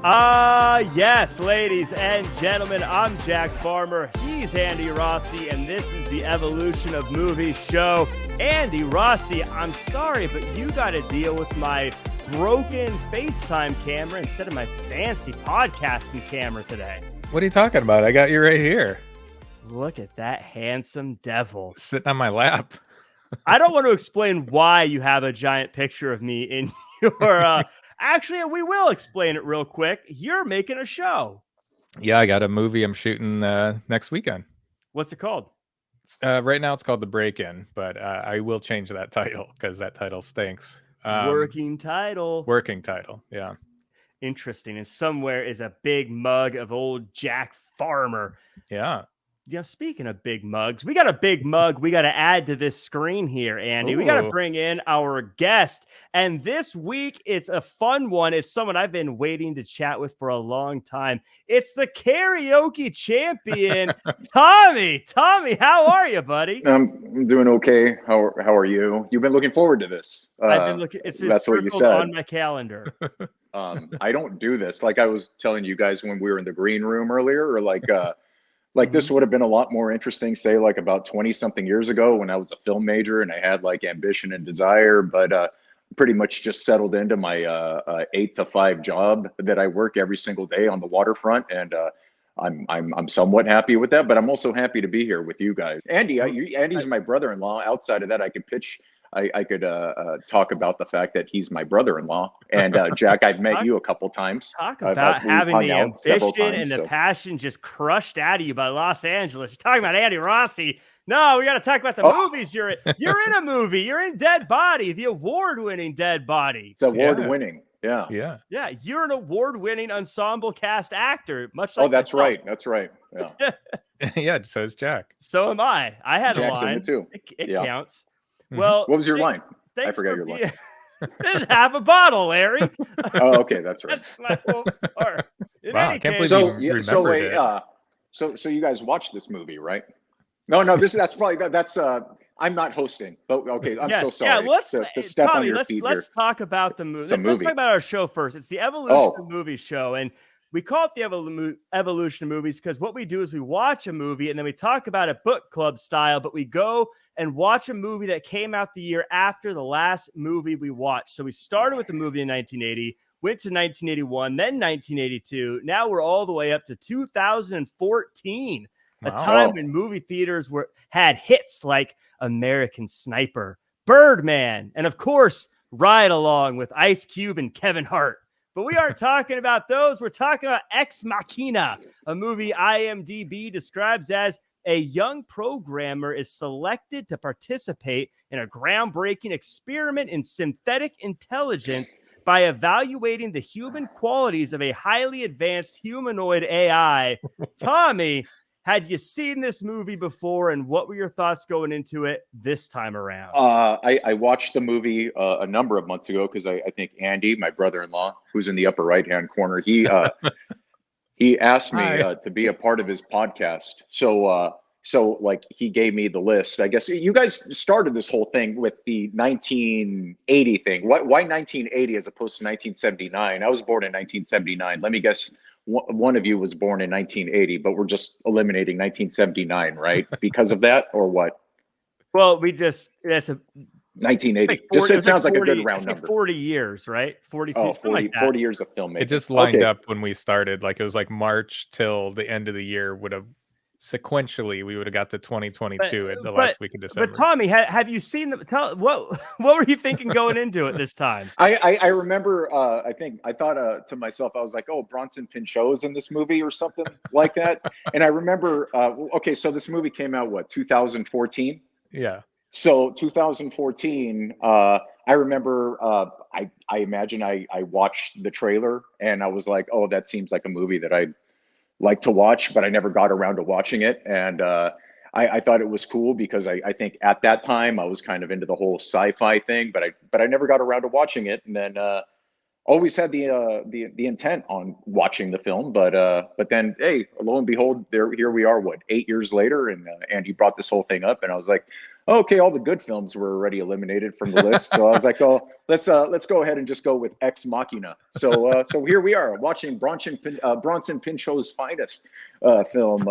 Yes, ladies and gentlemen, I'm Jack Farmer. He's Andy Rossi, and this is the Evolution of Movies show. Andy Rossi, I'm sorry, but you got to deal with my broken FaceTime camera instead of my fancy podcasting camera today. What are you talking about? I got you right here. Look at that handsome devil. Sitting on my lap. I don't want to explain why you have a giant picture of me in your... Actually, we will explain it real quick. You're making a show. Yeah, I got a movie I'm shooting next weekend. What's it called? Right now it's called The Break-In, but I will change that title because that title stinks. Working title. Working title, yeah. Interesting. And somewhere is a big mug of old Jack Farmer. Yeah. You know, speaking of big mugs, we got a big mug we got to add to this screen here, Andy. Ooh. We got to bring in our guest. And this week, it's a fun one. It's someone I've been waiting to chat with for a long time. It's the karaoke champion, Tommy. Tommy, how are you, buddy? I'm doing okay. How are you? You've been looking forward to this. I've been looking. It's been that's what you said on my calendar. I don't do this. Like I was telling you guys when we were in the green room earlier, or like this would have been a lot more interesting, say like about 20 something years ago when I was a film major and I had like ambition and desire, but pretty much just settled into my 8 to 5 job that I work every single day on the waterfront. And I'm somewhat happy with that, but I'm also happy to be here with you guys. Andy's my brother-in-law. Outside of that, I could pitch. I could talk about the fact that he's my brother-in-law. And Jack, I've met you a couple times. Talk about having the ambition and the passion just crushed out of you by Los Angeles. You're talking about Andy Rossi. No, we got to talk about the movies you're in. You're in a movie. You're in Dead Body, the award-winning Dead Body. It's award-winning. Yeah. Yeah. You're an award-winning ensemble cast actor, much like that's myself. right. That's right. Yeah. Yeah, so is Jack. So am I. I had Jack's a line. in it too. It counts. Well, what was your line? I forgot your line. Half a bottle, Larry. Oh, okay, that's right. That's my whole part. Wow, I can't believe you remembered it. So you guys watched this movie, right? No, that's I'm not hosting. But okay, I'm so sorry. Yeah, let's to step Tommy, on your let's feet let's here. talk about the movie. It's a Let's movie. talk about our show first. It's the Evolution of Movies show, and we call it the Evolution of Movies because what we do is we watch a movie and then we talk about it book club style, but we go and watch a movie that came out the year after the last movie we watched. So we started with the movie in 1980, went to 1981, then 1982. Now we're all the way up to 2014, a time when movie theaters had hits like American Sniper, Birdman, and of course, Ride Along with Ice Cube and Kevin Hart. But we aren't talking about those. We're talking about Ex Machina, a movie IMDb describes as a young programmer is selected to participate in a groundbreaking experiment in synthetic intelligence by evaluating the human qualities of a highly advanced humanoid AI. Tommy, had you seen this movie before, and what were your thoughts going into it this time around? I watched the movie a number of months ago because I think Andy, my brother-in-law, who's in the upper right-hand corner, he asked me to be a part of his podcast. So like he gave me the list. I guess you guys started this whole thing with the 1980 thing. Why 1980 as opposed to 1979? I was born in 1979. Let me guess. One of you was born in 1980, but we're just eliminating 1979, right? Because of that, or what? Well, that's a 1980. like 40, it sounds like a good round number. Like 40 years, right? 42, 40 years of filmmaking. It just lined up when we started. Like it was like March till the end of the year would have sequentially we would have got to 2022 at the last week of December. But Tommy, have you seen them? What were you thinking going into it this time? I remember. I thought to myself, I was like, oh, Bronson Pinchot's in this movie or something like that. And I remember. Okay, so this movie came out 2014. Yeah. So 2014. I remember. I imagine I watched the trailer and I was like, oh, that seems like a movie that I'd like to watch, but I never got around to watching it. And I thought it was cool because I think at that time I was kind of into the whole sci-fi thing, but I never got around to watching it. And then always had the intent on watching the film, but then hey, lo and behold, here we are, 8 years later, and Andy brought this whole thing up, and I was like, okay, all the good films were already eliminated from the list. So I was like, oh, let's go ahead and just go with Ex Machina. So here we are watching Bronson Pinchot's finest film,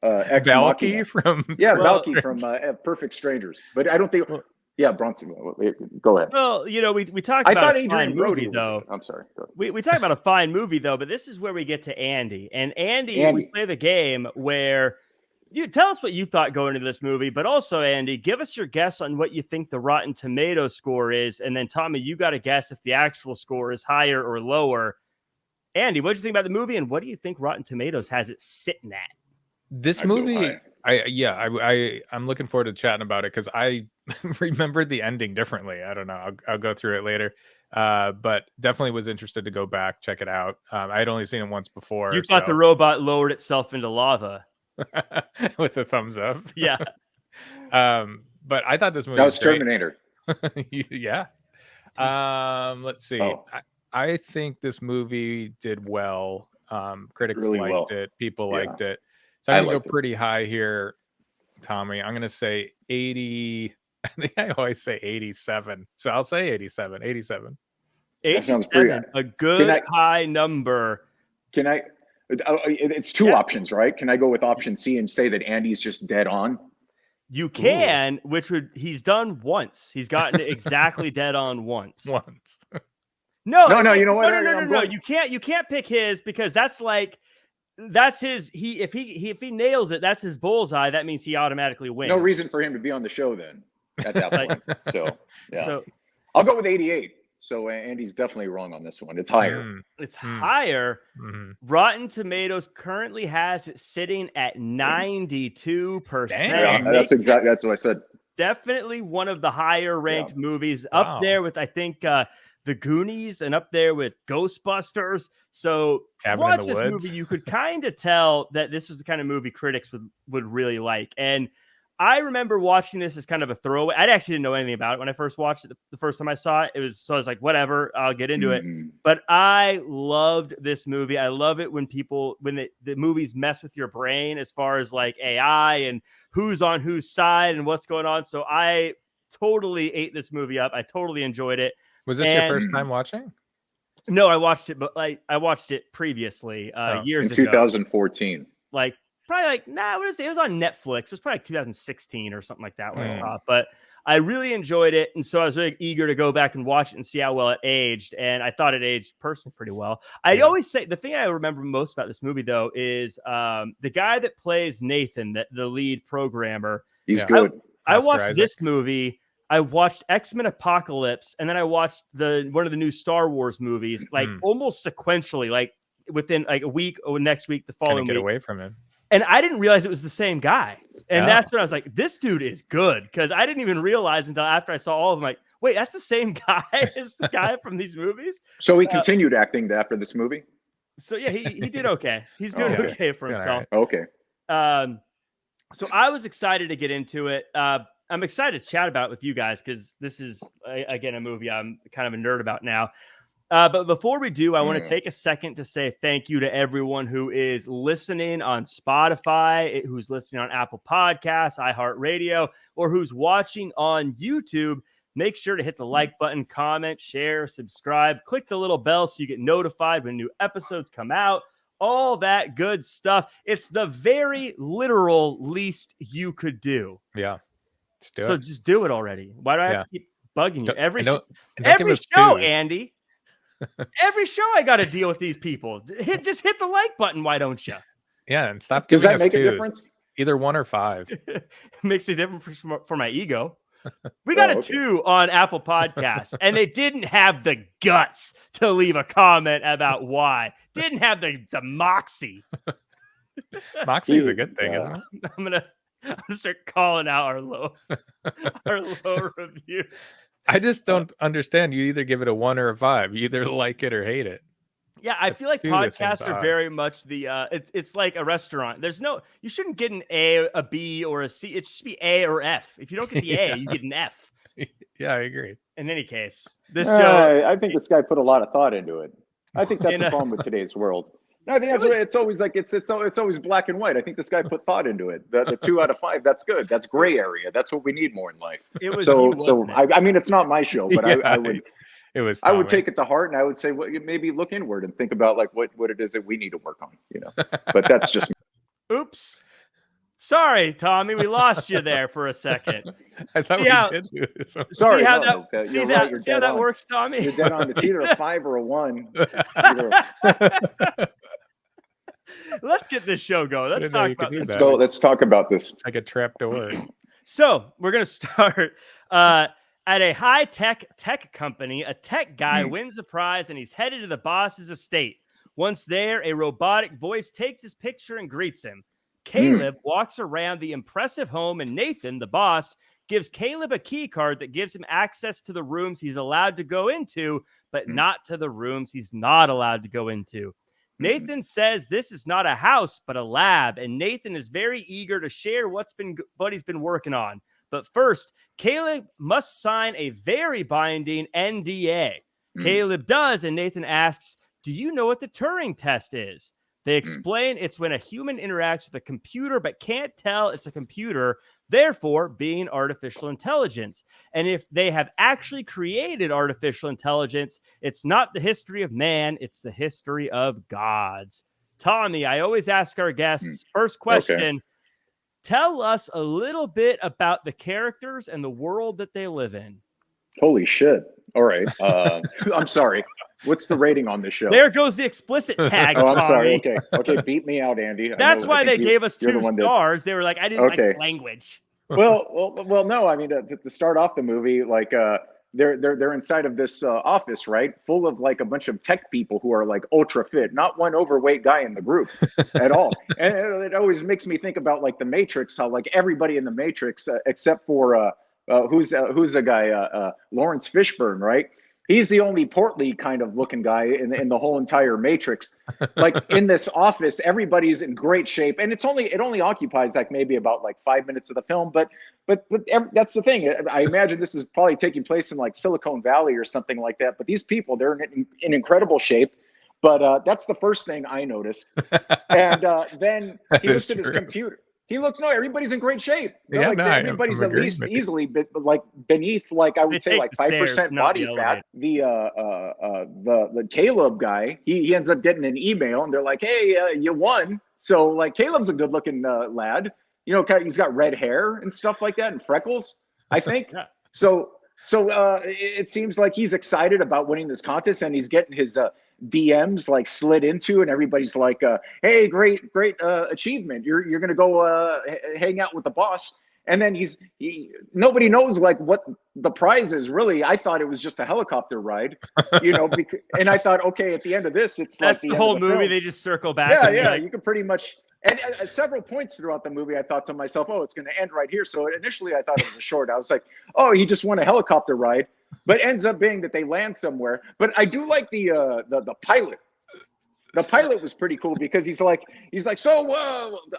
Ex Balky Machina. from Balky from Perfect Strangers. But I don't think. Yeah, Bronson. Go ahead. Well, we talked about a fine movie, though. I'm sorry. We talked about a fine movie, though, but this is where we get to Andy. And Andy, we play the game where you tell us what you thought going into this movie, but also, Andy, give us your guess on what you think the Rotten Tomatoes score is. And then, Tommy, you got to guess if the actual score is higher or lower. Andy, what did you think about the movie, and what do you think Rotten Tomatoes has it sitting at? This movie, I'm looking forward to chatting about it because I remembered the ending differently. I don't know. I'll go through it later. But definitely was interested to go back, check it out. I had only seen it once before. You thought the robot lowered itself into lava with a thumbs up. Yeah. But I thought this movie was Terminator. Yeah. Let's see. I think this movie did well. Critics really liked it. People liked it. So I'm going to go pretty high here, Tommy. I'm going to say 80. I think I always say 87. So I'll say 87. 87. 87. A good high number. Can I? It's two options, right? Can I go with option C and say that Andy's just dead on? You can, he's done once. He's gotten it exactly dead on once. No. You know what? No. You can't pick his because that's his. If he nails it, that's his bullseye. That means he automatically wins. No reason for him to be on the show then at that point. So I'll go with 88. So Andy's definitely wrong on this one. It's higher. It's higher. Mm-hmm. Rotten Tomatoes currently has it sitting at 92%. That's what I said. Definitely one of the higher ranked movies, up there with, I think, The Goonies and up there with Ghostbusters. So watch this movie. You could kind of tell that this is the kind of movie critics would really like. And I remember watching this as kind of a throwaway. I actually didn't know anything about it when I first watched it. The first time I saw it, I was like, whatever, I'll get into it. But I loved this movie. I love it when the movies mess with your brain as far as like AI and who's on whose side and what's going on. So I totally ate this movie up. I totally enjoyed it. Was this your first time watching? No, I watched it, but I watched it previously years ago. In 2014. Probably it was on Netflix. It was probably 2016 or something like that when I saw it. But I really enjoyed it. And so I was really eager to go back and watch it and see how well it aged. And I thought it aged personally pretty well. I always say the thing I remember most about this movie, though, is the guy that plays Nathan, the lead programmer. He's good. I watched this movie. I watched X-Men Apocalypse, and then I watched one of the new Star Wars movies, almost sequentially, within a week or next week, the following week. Get away from him. And I didn't realize it was the same guy. And that's when I was like, this dude is good. Because I didn't even realize until after I saw all of them, like, wait, that's the same guy as the guy from these movies. So he continued acting after this movie? So, yeah, he did okay. He's doing okay for himself. Right. Okay. So I was excited to get into it. I'm excited to chat about it with you guys because this is, again, a movie I'm kind of a nerd about now. But before we do, I want to take a second to say thank you to everyone who is listening on Spotify, who's listening on Apple Podcasts, iHeartRadio, or who's watching on YouTube. Make sure to hit the like button, comment, share, subscribe, click the little bell so you get notified when new episodes come out. All that good stuff. It's the very literal least you could do. Yeah. Just do it already. Why do I have to keep bugging you? Every show, Andy. Every show I got to deal with these people. Just hit the like button. Why don't you? Yeah, and stop giving us twos. Does that make a difference? Either 1 or 5. Makes a difference for my ego. We got a 2 on Apple Podcasts, and they didn't have the guts to leave a comment about why. Didn't have the moxie. Moxie is a good thing, isn't it? I'm gonna start calling out our low reviews. I just don't understand. You either give it a 1 or a 5. You either like it or hate it. Yeah, I feel like podcasts are very much it's like a restaurant. You shouldn't get an A, a B, or a C. It should be A or F. If you don't get the A, you get an F. Yeah, I agree. In any case, this show. I think this guy put a lot of thought into it. I think that's the problem with today's world. No, the answer it's always like it's always black and white. I think this guy put thought into it. The 2 out of 5, that's good. That's gray area. That's what we need more in life. It was so I mean, it's not my show, but Yeah, I would. It was. I would take it to heart, and I would say, well, maybe look inward and think about like what it is that we need to work on. But that's just. Oops. Sorry, Tommy, we lost you there for a second. I thought we did. Sorry, see how that works, Tommy? You're dead on. It's either a 5 or a 1. Let's get this show going. Let's talk about this. Let's go. Let's talk about this. It's like a trap door. So we're gonna start at a high-tech company. A tech guy wins the prize, and he's headed to the boss's estate. Once there, a robotic voice takes his picture and greets him. Caleb walks around the impressive home, and Nathan, the boss, gives Caleb a key card that gives him access to the rooms he's allowed to go into, but not to the rooms he's not allowed to go into. Nathan says this is not a house, but a lab, and Nathan is very eager to share what he's been working on. But first, Caleb must sign a very binding NDA. Caleb does, and Nathan asks, "Do you know what the Turing test is?" They explain it's when a human interacts with a computer but can't tell it's a computer, therefore being artificial intelligence. And if they have actually created artificial intelligence, it's not the history of man, it's the history of gods. Tommy, I always ask our guests, first question, tell us a little bit about the characters and the world that they live in. Holy shit. All right. I'm sorry. What's the rating on this show? There goes the explicit tag. Oh, I'm sorry. Okay. Beat me out, Andy. That's why they gave us 2 stars. They were like, I didn't like the language. Well, no. I mean, to start off the movie, like they're inside of this office, right? Full of like a bunch of tech people who are like ultra fit, not one overweight guy in the group at all. And it always makes me think about like the Matrix, how like everybody in the Matrix, except for who's the guy, Lawrence Fishburne, right? He's the only portly kind of looking guy in the whole entire Matrix. Like in this office, everybody's in great shape, and it only occupies like maybe about like 5 minutes of the film. But that's the thing. I imagine this is probably taking place in like Silicon Valley or something like that. But these people, they're in incredible shape. But that's the first thing I noticed. And then he looks at his computer. Everybody's in great shape. Everybody's at least easily like beneath, like I would say, like 5% body fat. The Caleb guy, he ends up getting an email, and they're like, "Hey, you won." So like Caleb's a good-looking lad. He's got red hair and stuff like that, and freckles, I think. So it seems like he's excited about winning this contest, and he's getting his DMs like slid into, and everybody's like, "Hey, great achievement! You're gonna go hang out with the boss." And then nobody knows like what the prize is really. I thought it was just a helicopter ride, and I thought, okay, at the end of this, it's that's like the whole movie. Film. They just circle back. Yeah. You could pretty much. And at several points throughout the movie, I thought to myself, "Oh, it's going to end right here." So initially, I thought it was a short. I was like, "Oh, he just won a helicopter ride," but ends up being that they land somewhere. But I do like the pilot. The pilot was pretty cool because he's like, "So,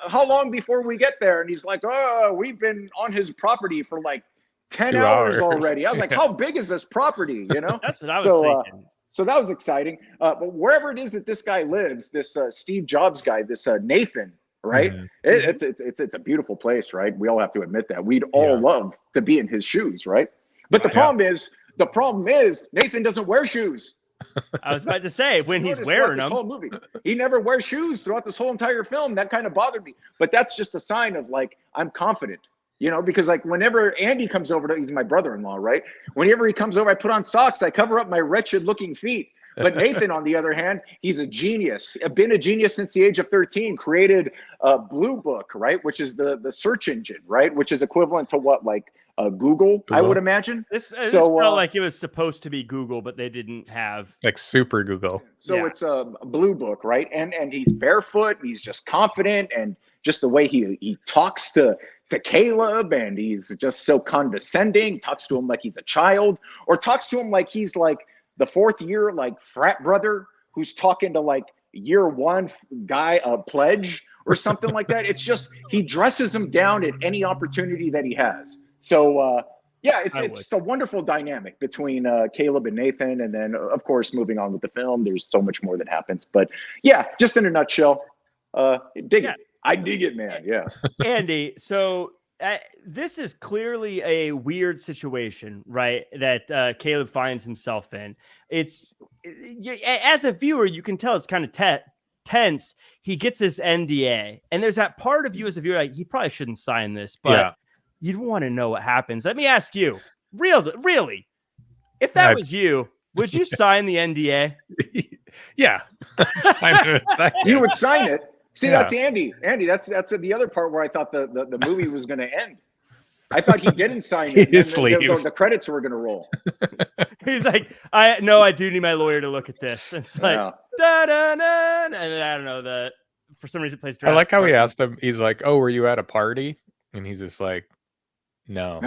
how long before we get there?" And he's like, "Oh, we've been on his property for like 10 hours already." I was like, "How big is this property?" That's what I was thinking. So that was exciting. But wherever it is that this guy lives, this Steve Jobs guy, this Nathan, right? It's a beautiful place, right? We all have to admit that. We'd all love to be in his shoes, right? But the problem is Nathan doesn't wear shoes. I was about to say, when he's wearing them. Whole movie, he never wears shoes throughout this whole entire film. That kind of bothered me. But that's just a sign of like, I'm confident. Because like whenever Andy comes over, he's my brother-in-law, right? Whenever he comes over, I put on socks. I cover up my wretched-looking feet. But Nathan, on the other hand, he's a genius. Been a genius since the age of 13. Created Blue Book, right? Which is the search engine, right? Which is equivalent to what, like Google, I would imagine. This felt like it was supposed to be Google, but they didn't have like super Google. So it's a Blue Book, right? And he's barefoot. And he's just confident, and just the way he talks to Caleb, and he's just so condescending, talks to him like he's a child, or talks to him like he's like the fourth year like frat brother who's talking to like year one guy pledge or something like that. It's just he dresses him down at any opportunity that he has. So Yeah, it's just a wonderful dynamic between Caleb and Nathan. And then, of course, moving on with the film, there's so much more that happens. But yeah, just in a nutshell, dig it. I dig it, man. Yeah. Andy, so this is clearly a weird situation, right? That Caleb finds himself in. It's as a viewer, you can tell it's kind of tense. He gets this NDA, and there's that part of you as a viewer, like, he probably shouldn't sign this, but you want to know what happens. Let me ask you, really, if that was you, would you sign the NDA? Yeah. You would sign it. See, that's Andy. Andy, that's the other part where I thought the movie was going to end. I thought he didn't sign it. The credits were going to roll. He's like, I do need my lawyer to look at this. It's like, da-da-da, and I don't know, for some reason it plays. I like how he asked him, he's like, oh, were you at a party? And he's just like, no.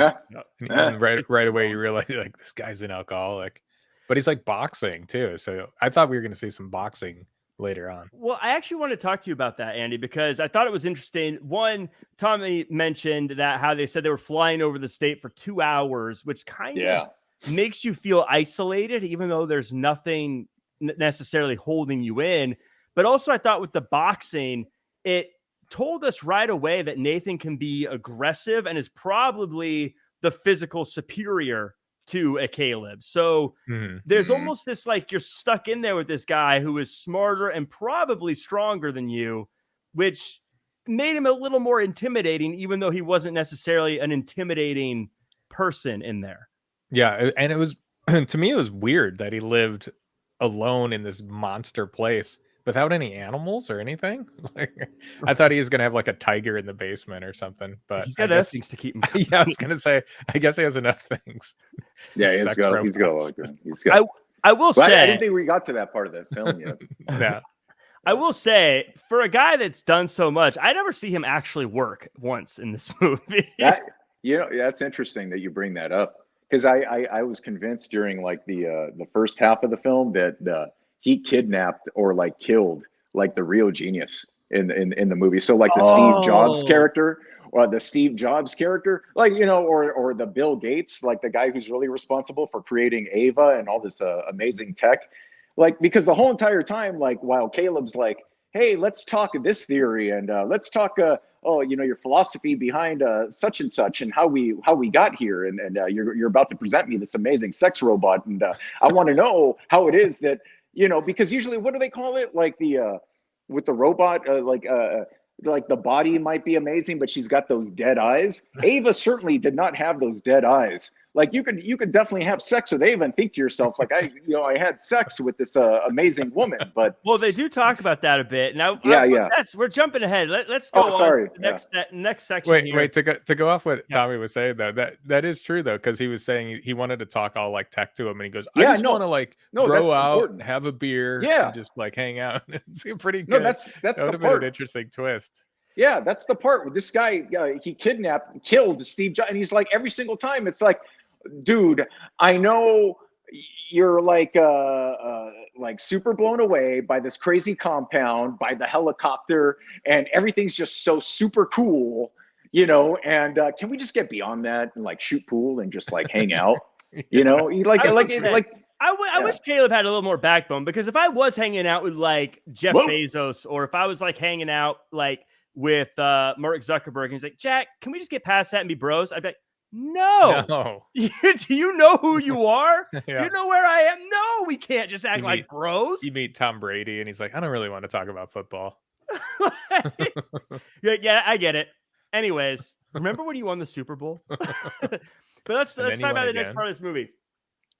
And right away you realize, like, this guy's an alcoholic. But he's like boxing too. So I thought we were going to see some boxing later on. Well, I actually want to talk to you about that, Andy, because I thought it was interesting. One, Tommy mentioned that how they said they were flying over the state for 2 hours, which kind of makes you feel isolated, even though there's nothing necessarily holding you in. But also I thought with the boxing, it told us right away that Nathan can be aggressive and is probably the physical superior to a Caleb. So there's almost this, like, you're stuck in there with this guy who is smarter and probably stronger than you, which made him a little more intimidating, even though he wasn't necessarily an intimidating person in there. Yeah. And it was, to me, it was weird that he lived alone in this monster place without any animals or anything. Like, I thought he was going to have like a tiger in the basement or something, but he's got things to keep him. Yeah, I was going to say, I guess he has enough things. Yeah, he's got. I will say, I didn't think we got to that part of the film yet. Yeah. I will say, for a guy that's done so much, I never see him actually work once in this movie. That's interesting that you bring that up, because I was convinced during like the first half of the film that he kidnapped or like killed like the real genius in the movie. So like the Steve Jobs character, or the Steve Jobs character, like, you know, or the Bill Gates, like the guy who's really responsible for creating Ava and all this amazing tech. Like, because the whole entire time, like, while Caleb's like, hey, let's talk this theory, and let's talk, your philosophy behind such and such, and how we got here, and you're about to present me this amazing sex robot, and I want to know how it is that, you know, because usually, what do they call it? Like with the robot, like the body might be amazing, but she's got those dead eyes. Ava certainly did not have those dead eyes. Like, you could definitely have sex with Ava and think to yourself, like, I had sex with this amazing woman. But well, they do talk about that a bit. Now, we're jumping ahead. Let's go on to the next section. Wait, to go off what Tommy was saying though, that is true though, because he was saying he wanted to talk all like tech to him, and he goes, I just want to like bro out, and have a beer, and just like hang out. It's pretty good. No, that would have been an interesting twist. Yeah, that's the part where this guy he killed Steve Jobs, and he's like, every single time it's like, dude, I know you're like super blown away by this crazy compound, by the helicopter, and everything's just so super cool, you know, and can we just get beyond that and like shoot pool and just like hang out, you know? I wish Caleb had a little more backbone, because if I was hanging out with like Jeff Bezos, or if I was like hanging out like with Mark Zuckerberg, and he's like, Jack, can we just get past that and be bros? I'd be like, no. Do you know who you are? Do you know where I am? No, we can't just act like bros. You meet Tom Brady, and he's like, I don't really want to talk about football. Yeah, I get it. Anyways, remember when you won the Super Bowl? But let's talk about the next part of this movie.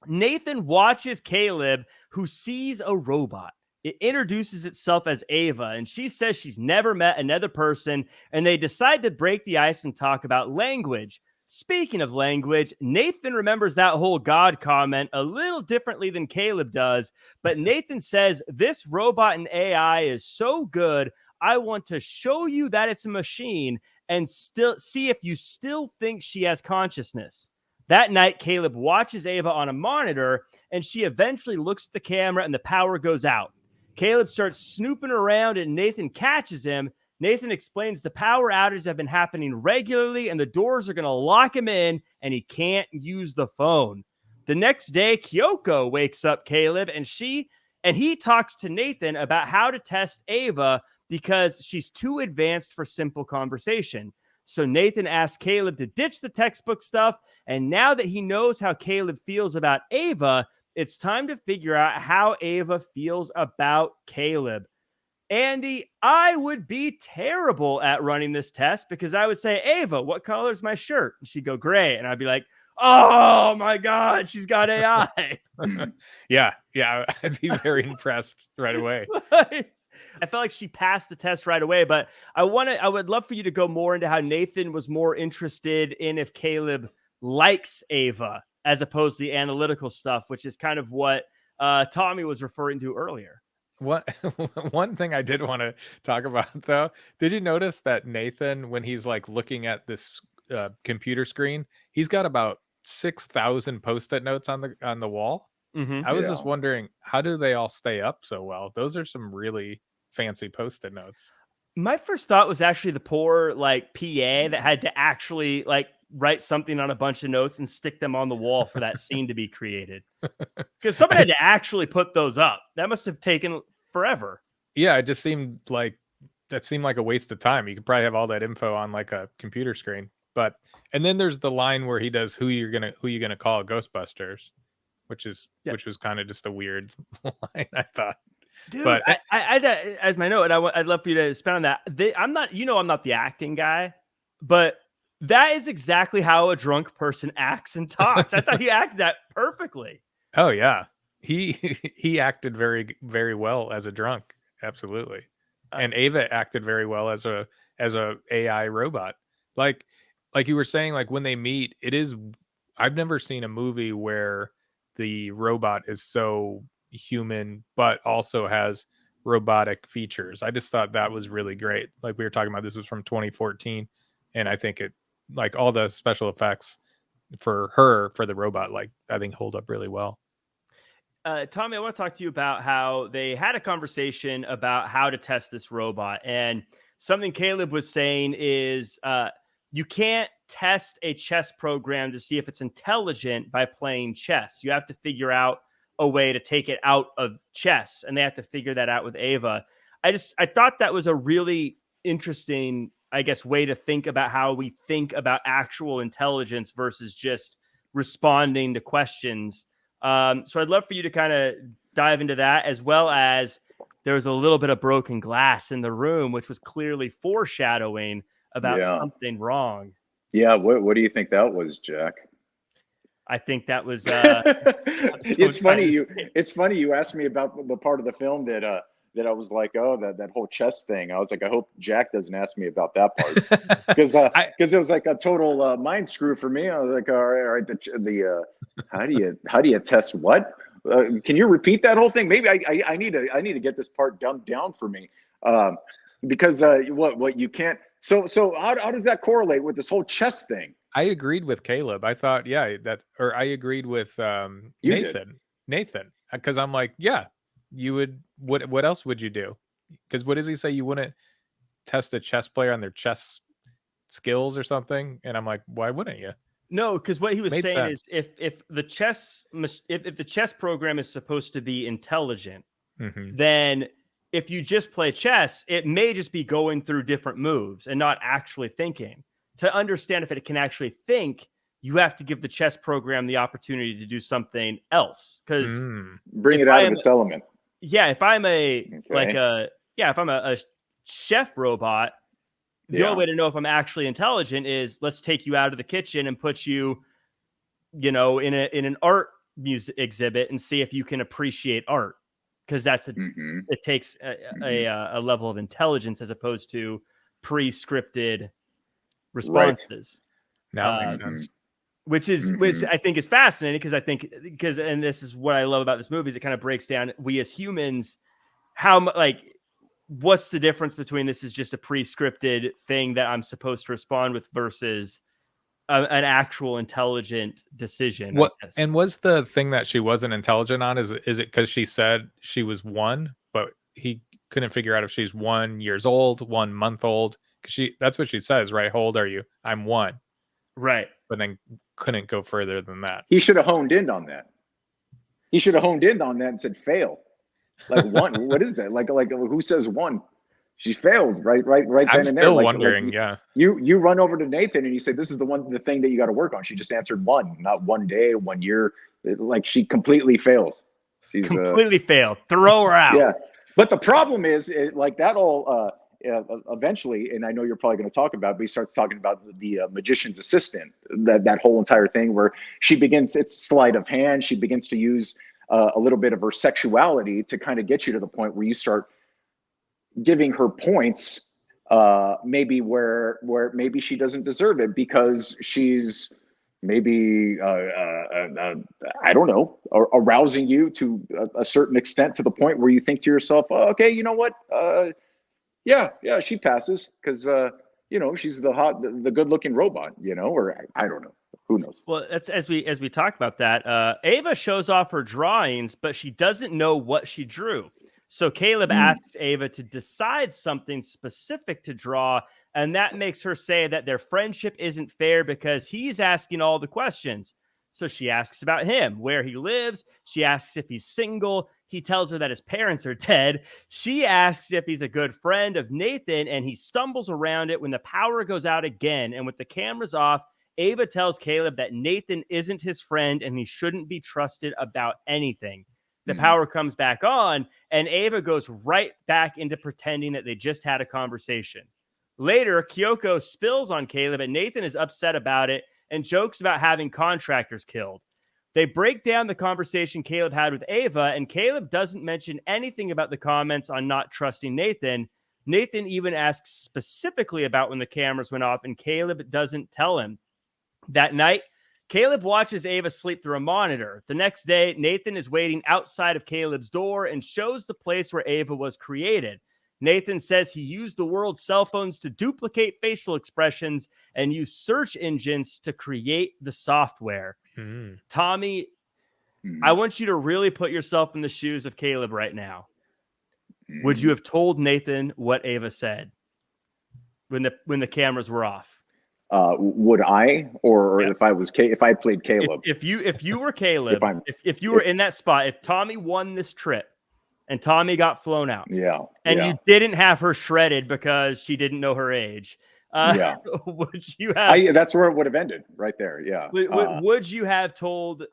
Nathan watches Caleb, who sees a robot. It introduces itself as Ava, and she says she's never met another person, and they decide to break the ice and talk about language. Speaking of language, Nathan remembers that whole God comment a little differently than Caleb does, but Nathan says, this robot and AI is so good, I want to show you that it's a machine and still see if you still think she has consciousness. That night, Caleb watches Ava on a monitor, and she eventually looks at the camera and the power goes out. Caleb starts snooping around, and Nathan catches him. Nathan explains the power outages have been happening regularly and the doors are going to lock him in and he can't use the phone. The next day, Kyoko wakes up Caleb and he talks to Nathan about how to test Ava because she's too advanced for simple conversation. So Nathan asks Caleb to ditch the textbook stuff. And now that he knows how Caleb feels about Ava, it's time to figure out how Ava feels about Caleb. Andy, I would be terrible at running this test because I would say, Ava, what color is my shirt? And she'd go gray. And I'd be like, oh my God, she's got AI. Yeah. I'd be very impressed right away. I felt like she passed the test right away, but I would love for you to go more into how Nathan was more interested in if Caleb likes Ava as opposed to the analytical stuff, which is kind of what Tommy was referring to earlier. One thing I did want to talk about though, did you notice that Nathan, when he's like looking at this computer screen, he's got about 6,000 post-it notes on the wall? I was just wondering, how do they all stay up so well? Those are some really fancy post-it notes. My first thought was actually the poor like PA that had to actually like write something on a bunch of notes and stick them on the wall for that scene to be created. Because someone had to actually put those up. That must have taken forever. Yeah, it just seemed like a waste of time. You could probably have all that info on like a computer screen. And then there's the line where he does who you gonna call Ghostbusters, which was kind of just a weird line, I thought. Dude, but I as my note, and I'd love for you to expand on that. I'm not the acting guy, but that is exactly how a drunk person acts and talks. I thought he acted that perfectly. Oh yeah, he acted very, very well as a drunk, absolutely. And Ava acted very well as a AI robot. Like you were saying, like when they meet, I've never seen a movie where the robot is so human but also has robotic features. I just thought that was really great. Like we were talking about, this was from 2014, and I think it, like all the special effects for the robot, like I think hold up really well. Tommy, I want to talk to you about how they had a conversation about how to test this robot, and something Caleb was saying is you can't test a chess program to see if it's intelligent by playing chess. You have to figure out a way to take it out of chess, and they have to figure that out with Ava. I thought that was a really interesting, I guess, way to think about how we think about actual intelligence versus just responding to questions. So I'd love for you to kind of dive into that, as well as there was a little bit of broken glass in the room, which was clearly foreshadowing about something wrong. Yeah. What do you think that was, Jack? I think that was. It's funny you asked me about the part of the film that I was like, oh, that whole chess thing. I was like, I hope Jack doesn't ask me about that part because it was like a total mind screw for me. I was like, all right, the how do you test what? Can you repeat that whole thing? Maybe I need to get this part dumbed down for me because what you can't. So how does that correlate with this whole chess thing? I agreed with Caleb. I thought, I agreed with Nathan, because I'm like, yeah, you would. What else would you do? Because what does he say? You wouldn't test a chess player on their chess skills or something? And I'm like, why wouldn't you? No, because what he was saying is if the chess program is supposed to be intelligent, then if you just play chess, it may just be going through different moves and not actually thinking. To understand if it can actually think, you have to give the chess program the opportunity to do something else. Because bring it out of its element. Yeah, if I'm if I'm a chef robot, the only way to know if I'm actually intelligent is let's take you out of the kitchen and put you, in an art music exhibit and see if you can appreciate art. Because it takes a level of intelligence as opposed to pre-scripted responses. Now makes sense. Which I think is fascinating because and this is what I love about this movie is it kind of breaks down we as humans what's the difference between this is just a pre-scripted thing that I'm supposed to respond with versus an actual intelligent decision. What and was the thing that she wasn't intelligent on? Is it because she said she was one, but couldn't figure out if she's 1 year old, 1 month old. Because that's what she says, right? How old are you? I'm 1. Right. But then couldn't go further than that. He should have honed in on that. He should have honed in on that and said fail. Like 1. What is that? Like who says 1? She failed right I'm then and there. still wondering, yeah. You run over to Nathan and you say, this is the thing that you got to work on. She just answered 1, not 1 day, 1 year. Like she completely fails. She's completely failed. Throw her out. Yeah. But the problem is like that all eventually, and I know you're probably going to talk about, but he starts talking about the magician's assistant, that whole entire thing where she begins, it's sleight of hand. She begins to use a little bit of her sexuality to kind of get you to the point where you start giving her points, maybe where maybe she doesn't deserve it because she's maybe I don't know, arousing you to a certain extent to the point where you think to yourself, oh, okay, you know what? Yeah, she passes because she's the good-looking robot, or I don't know. Who knows? Well, that's as we talk about that. Ava shows off her drawings, but she doesn't know what she drew. So Caleb asks Ava to decide something specific to draw, and that makes her say that their friendship isn't fair because he's asking all the questions. So she asks about him, where he lives. She asks if he's single. He tells her that his parents are dead. She asks if he's a good friend of Nathan, and he stumbles around it when the power goes out again. And with the cameras off, Ava tells Caleb that Nathan isn't his friend and he shouldn't be trusted about anything. The power comes back on, and Ava goes right back into pretending that they just had a conversation. Later, Kyoko spills on Caleb, and Nathan is upset about it and jokes about having contractors killed. They break down the conversation Caleb had with Ava, and Caleb doesn't mention anything about the comments on not trusting Nathan. Nathan even asks specifically about when the cameras went off, and Caleb doesn't tell him. That night, Caleb watches Ava sleep through a monitor. The next day, Nathan is waiting outside of Caleb's door and shows the place where Ava was created. Nathan says he used the world's cell phones to duplicate facial expressions and use search engines to create the software. Tommy, I want you to really put yourself in the shoes of Caleb right now. Would you have told Nathan what Ava said when the cameras were off? Would I, or if I was if I played Caleb? If you were Caleb, if you were in that spot, if Tommy won this trip and Tommy got flown out, and you didn't have her shredded because she didn't know her age, would you have? That's where it would have ended, right there. Yeah. Would you have told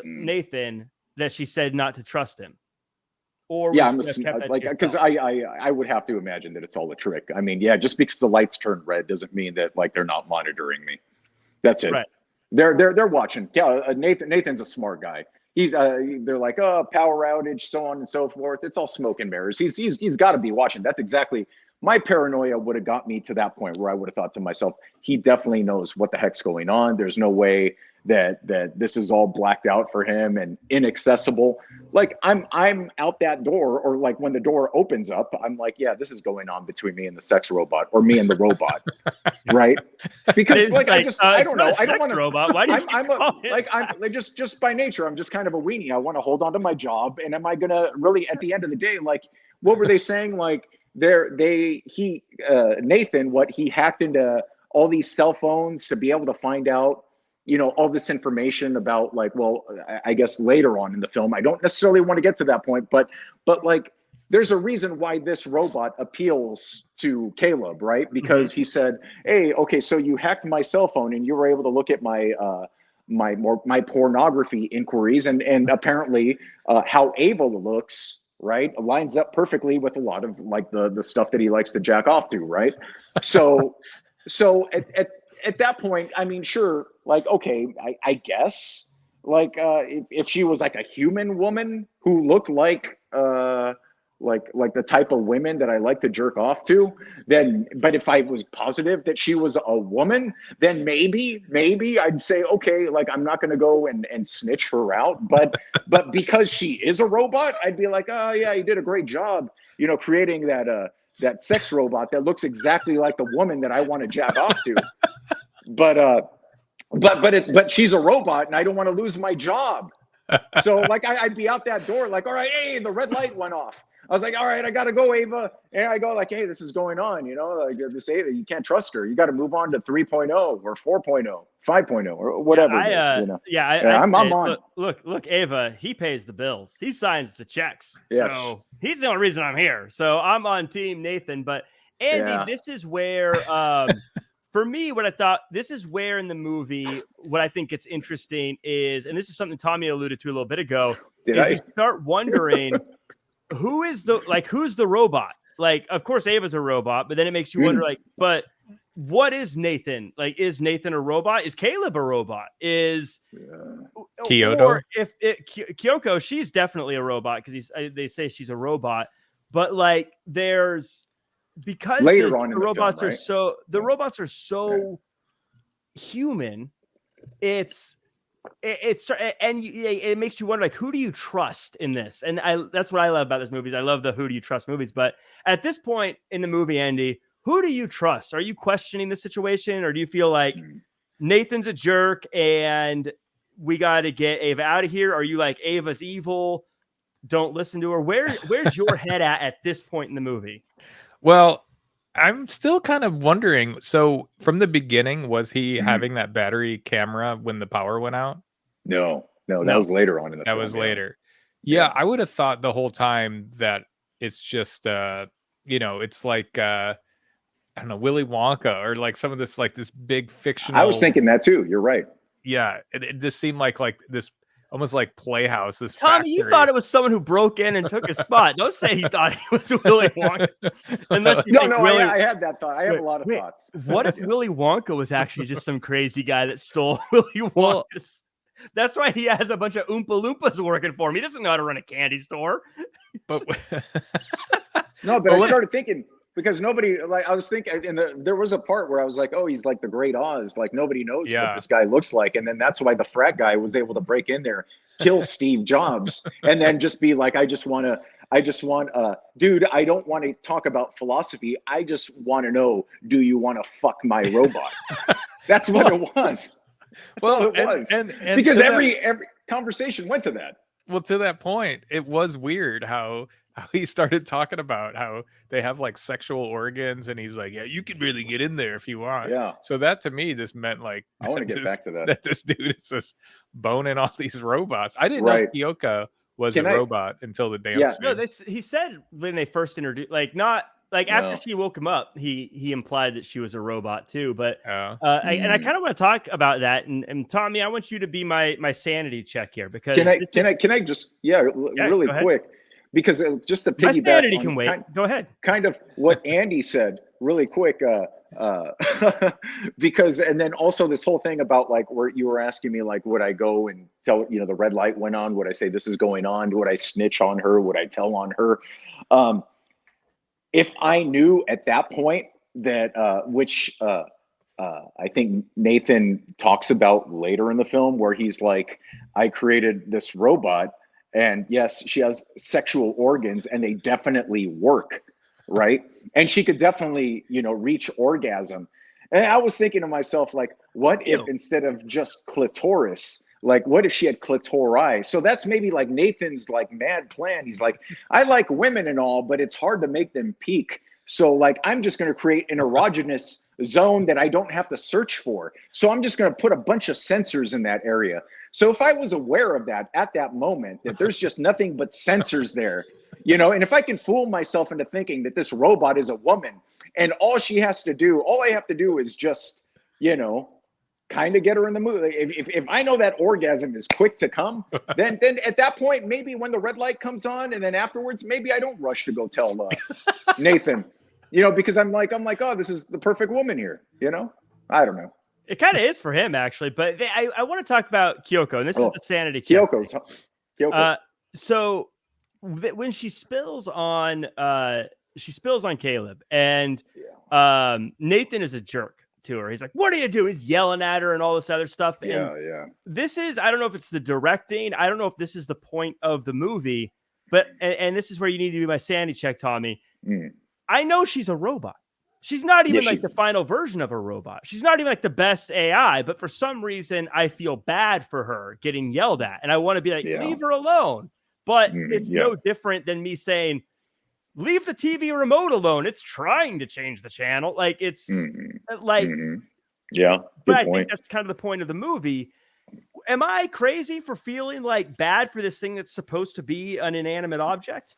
Nathan that she said not to trust him? Or because I would have to imagine that it's all a trick. I mean, just because the lights turn red doesn't mean that like they're not monitoring me. That's it. Right. They're watching. Yeah, Nathan's a smart guy. They're like, oh, power outage, so on and so forth. It's all smoke and mirrors. He's got to be watching. That's exactly my paranoia would have got me to that point where I would have thought to myself, he definitely knows what the heck's going on. There's no way that this is all blacked out for him and inaccessible. Like I'm out that door, or like when the door opens up, I'm like, yeah, this is going on between me and the sex robot, or me and the robot, right? Because I don't know. I don't want to. Robot. Why do you just by nature, I'm just kind of a weenie. I want to hold on to my job, and am I gonna really at the end of the day, like, what were they saying? Like Nathan, what he hacked into all these cell phones to be able to find out, all this information about, like, well, I guess later on in the film, I don't necessarily want to get to that point, but like, there's a reason why this robot appeals to Caleb, right? Because he said, hey, okay, so you hacked my cell phone and you were able to look at my my pornography inquiries, and apparently how Ava looks, right, lines up perfectly with a lot of like the stuff that he likes to jack off to, right? So at that point, I mean, sure, like, okay, I guess, like, if she was like a human woman who looked like the type of women that I like to jerk off to, then, but if I was positive that she was a woman, then maybe I'd say, okay, like, I'm not going to go and snitch her out. But because she is a robot, I'd be like, oh yeah, you did a great job, creating that sex robot that looks exactly like the woman that I want to jack off to. But she's a robot and I don't want to lose my job. So like, I'd be out that door like, all right, hey, the red light went off. I was like, all right, I got to go, Ava. And I go like, hey, this is going on, like this Ava, you can't trust her. You got to move on to 3.0 or 4.0, 5.0 or whatever I'm on. Look, Ava, he pays the bills. He signs the checks. Yes. So he's the only reason I'm here. So I'm on team Nathan. But Andy, this is where, for me, what I thought, this is where in the movie, what I think gets interesting is, and this is something Tommy alluded to a little bit ago, you start wondering who's the robot? Like, of course, Ava's a robot, but then it makes you wonder, like, but what is Nathan? Like, is Nathan a robot? Is Caleb a robot? Is Kyoko? Or if Kyoko, she's definitely a robot because they say she's a robot, but like, because later on the robots are robots are so human. It makes you wonder, like, who do you trust in this? And that's what I love about this movie. I love the who do you trust movies. But at this point in the movie, Andy, who do you trust? Are you questioning the situation, or do you feel like Nathan's a jerk and we got to get Ava out of here? Are you like, Ava's evil, don't listen to her? Where's your head at this point in the movie? Well, I'm still kind of wondering. So from the beginning, was he having that battery camera when the power went out? No, that was later on in the film. That was later. Yeah, I would have thought the whole time that it's just, it's like, I don't know, Willy Wonka or like some of this, like this big fictional. I was thinking that too. You're right. Yeah. It just seemed like this almost like Playhouse. This Tommy, factory. you thought it was someone who broke in and took a spot. Don't say he thought he was Willy Wonka. Unless you I had that thought. I have a lot of thoughts. What if Willy Wonka was actually just some crazy guy that stole Willy Wonka's? That's why he has a bunch of Oompa Loompas working for him. He doesn't know how to run a candy store. But I started thinking, because nobody, like, I was thinking, and there was a part where I was like, oh, he's like the Great Oz. Like, nobody knows what this guy looks like. And then that's why the frat guy was able to break in there, kill Steve Jobs, and then just be like, dude, I don't want to talk about philosophy. I just want to know, do you want to fuck my robot? That's what it was. And because every conversation went to that. Well, to that point, it was weird how he started talking about how they have like sexual organs, and he's like, yeah, you can really get in there if you want. Yeah. So that to me just meant like, I want to get back to that. That this dude is just boning all these robots. I didn't know Kyoko was a robot until the dance. Yeah. No, he said when they first introduced, after she woke him up, he implied that she was a robot too. But I kind of want to talk about that. And Tommy, I want you to be my sanity check here, because can I just really quick, because just to piggyback, my sanity can wait. Go ahead. Kind of what Andy said really quick, because, and then also this whole thing about like where you were asking me, like, would I go and tell, the red light went on? Would I say this is going on? Would I snitch on her? Would I tell on her? If I knew at that point that, which I think Nathan talks about later in the film, where he's like, I created this robot, and yes, she has sexual organs and they definitely work, right? And she could definitely, reach orgasm. And I was thinking to myself, like, what if instead of just clitoris, like, what if she had clitori? So that's maybe like Nathan's like mad plan. He's like, I like women and all, but it's hard to make them peak. So like, I'm just going to create an erogenous zone that I don't have to search for. So I'm just going to put a bunch of sensors in that area. So if I was aware of that at that moment, that there's just nothing but sensors there, and if I can fool myself into thinking that this robot is a woman, and all I have to do is just, kind of get her in the mood. If I know that orgasm is quick to come, then at that point, maybe when the red light comes on, and then afterwards, maybe I don't rush to go tell Nathan, because I'm like, oh, this is the perfect woman here. I don't know. It kind of is for him, actually. But I want to talk about Kyoko, and this is the sanity check. Kyoko. So when she spills on Caleb, and Nathan is a jerk to her. He's like, what are you doing? He's yelling at her and all this other stuff. Yeah. This is, I don't know if it's the directing. I don't know if this is the point of the movie, but, and this is where you need to do my sanity check, Tommy. I know she's a robot. She's not even the final version of a robot. She's not even like the best AI, but for some reason I feel bad for her getting yelled at. And I want to be like, leave her alone. But it's no different than me saying, leave the TV remote alone. It's trying to change the channel. Like it's like, yeah. But I think that's kind of the point of the movie. Am I crazy for feeling like bad for this thing that's supposed to be an inanimate object?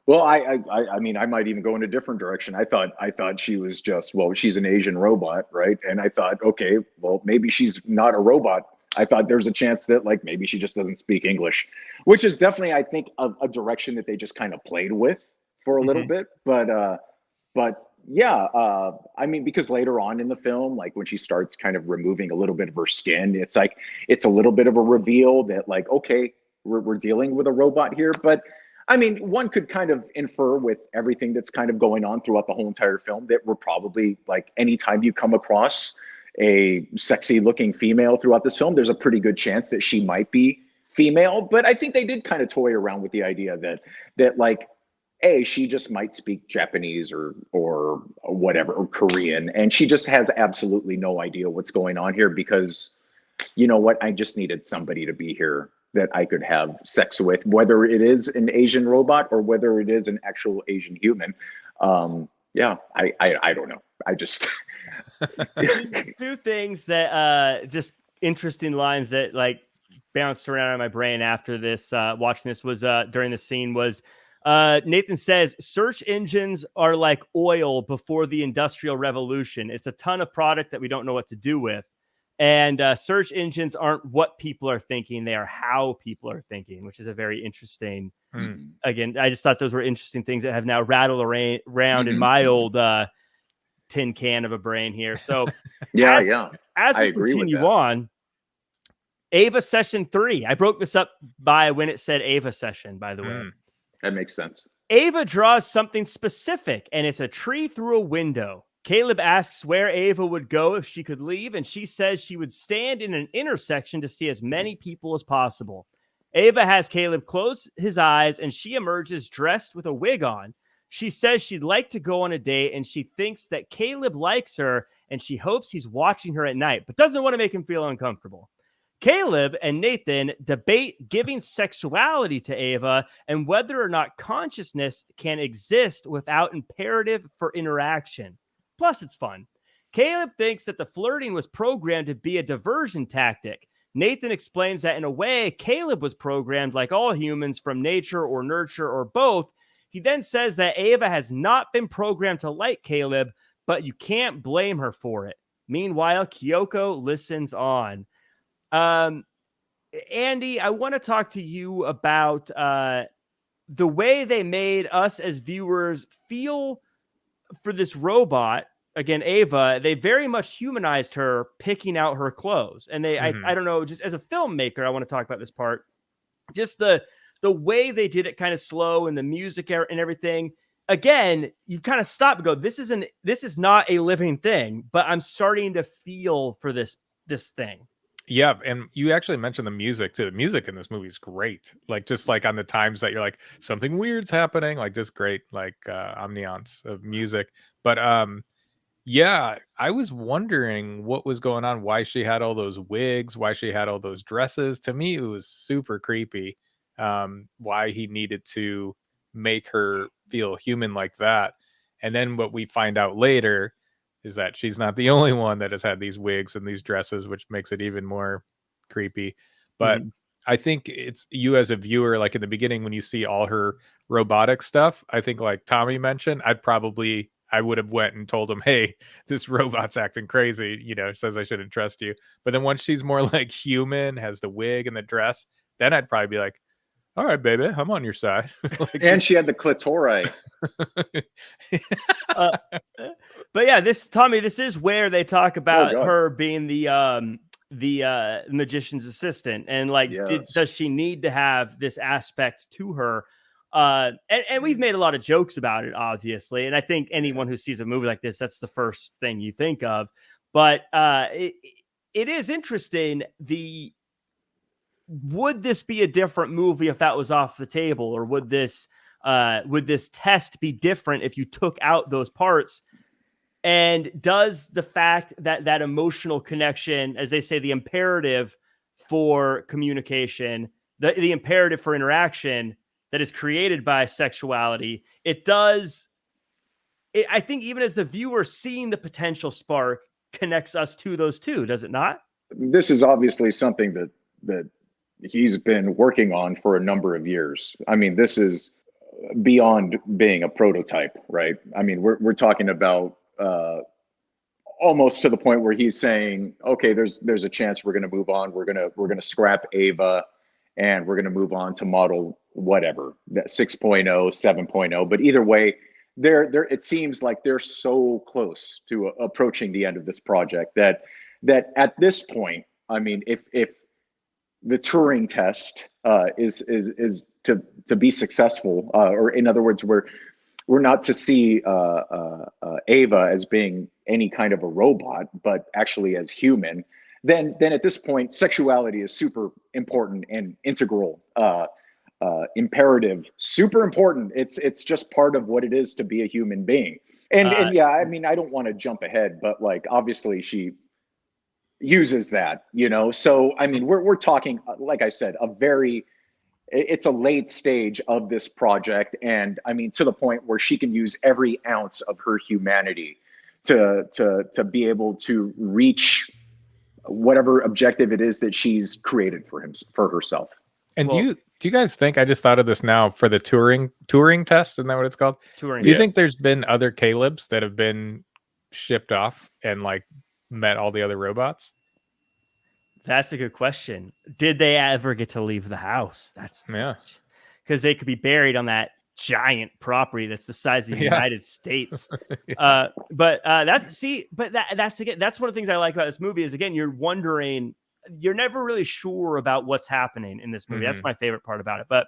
Well, I mean, I might even go in a different direction. I thought she was just, well, she's an Asian robot, right? And I thought, okay, well, maybe she's not a robot. I thought there's a chance that like maybe she just doesn't speak English, which is definitely, I think, a direction that they just kind of played with for a little bit. But yeah, I mean, because later on in the film, like when she starts kind of removing a little bit of her skin, it's like it's a little bit of a reveal that like, okay, we're dealing with a robot here. But I mean, one could kind of infer with everything that's kind of going on throughout the whole entire film that we're probably like anytime you come across a sexy looking female throughout this film, there's a pretty good chance that she might be female. But I think they did kind of toy around with the idea that like, she just might speak Japanese or whatever, or Korean, and she just has absolutely no idea what's going on here because, you know what, I just needed somebody to be here that I could have sex with, whether it is an Asian robot or whether it is an actual Asian human. Yeah, I don't know. I just two things that just interesting lines that like bounced around in my brain after this watching this was during the scene was Nathan says search engines are like oil before the Industrial Revolution. It's a ton of product that we don't know what to do with. And search engines aren't what people are thinking. They are how people are thinking, which is a very interesting. Again, I just thought those were interesting things that have now rattled around in my old tin can of a brain here. So as we continue on, Ava Session 3. I broke this up by when it said Ava Session, by the way. That makes sense. Ava draws something specific, and it's a tree through a window. Caleb asks where Ava would go if she could leave, and she says she would stand in an intersection to see as many people as possible. Ava has Caleb close his eyes, and she emerges dressed with a wig on. She says she'd like to go on a date, and she thinks that Caleb likes her, and she hopes he's watching her at night, but doesn't want to make him feel uncomfortable. Caleb and Nathan debate giving sexuality to Ava and whether or not consciousness can exist without imperative for interaction. Plus, it's fun. Caleb thinks that the flirting was programmed to be a diversion tactic. Nathan explains that in a way, Caleb was programmed like all humans from nature or nurture or both. He then says that Ava has not been programmed to like Caleb, but you can't blame her for it. Meanwhile, Kyoko listens on. Andy, I want to talk to you about the way they made us as viewers feel for this robot. Again, Ava, they very much humanized her picking out her clothes. And I don't know, just as a filmmaker, I want to talk about this part. Just the way they did it kind of slow and the music and everything. Again, you kind of stop and go, this is not a living thing, but I'm starting to feel for this thing. Yeah, and you actually mentioned the music too. The music in this movie is great. Like just like on the times that you're like something weird's happening, like just great like ambiance of music. But yeah, I was wondering what was going on, why she had all those wigs, why she had all those dresses. To me, it was super creepy. Why he needed to make her feel human like that. And then what we find out later is that she's not the only one that has had these wigs and these dresses, which makes it even more creepy. But I think it's you as a viewer, like in the beginning, when you see all her robotic stuff, I think like Tommy mentioned, I would have went and told him, hey, this robot's acting crazy, says I shouldn't trust you. But then once she's more like human, has the wig and the dress, then I'd probably be like, all right, baby, I'm on your side. And she had the clitori. But yeah, this is where they talk about her being the magician's assistant, and like, does she need to have this aspect to her? And we've made a lot of jokes about it, obviously, and I think anyone who sees a movie like this, that's the first thing you think of. But it is interesting. Would this be a different movie if that was off the table, or would this test be different if you took out those parts? And does the fact that emotional connection, as they say, the imperative for communication, the imperative for interaction, that is created by sexuality, it does. I think even as the viewer, seeing the potential spark connects us to those two, does it not? This is obviously something that he's been working on for a number of years. I mean, this is beyond being a prototype, right? I mean, we're talking about almost to the point where he's saying, okay, there's a chance we're going to move on. We're going to scrap Ava, and we're going to move on to model whatever, that 6.0, 7.0. But either way, it seems like they're so close to approaching the end of this project that at this point, I mean, if the Turing test is to be successful, or in other words, we're not to see Ava as being any kind of a robot, but actually as human, then at this point, sexuality is super important and integral, imperative, super important. It's just part of what it is to be a human being. And yeah, I mean, I don't want to jump ahead, but like, obviously she uses that, you know? So, I mean, we're talking, like I said, it's a late stage of this project. And I mean, to the point where she can use every ounce of her humanity to be able to reach whatever objective it is that she's created for herself. And do you guys think, I just thought of this now, for the Turing test, isn't that what it's called? Turing. Do you think there's been other Calebs that have been shipped off and like met all the other robots? That's a good question. Did they ever get to leave the house? Because they could be buried on that giant property that's the size of the United States. But that's one of the things I like about this movie is, again, you're wondering, you're never really sure about what's happening in this movie. That's my favorite part about it. But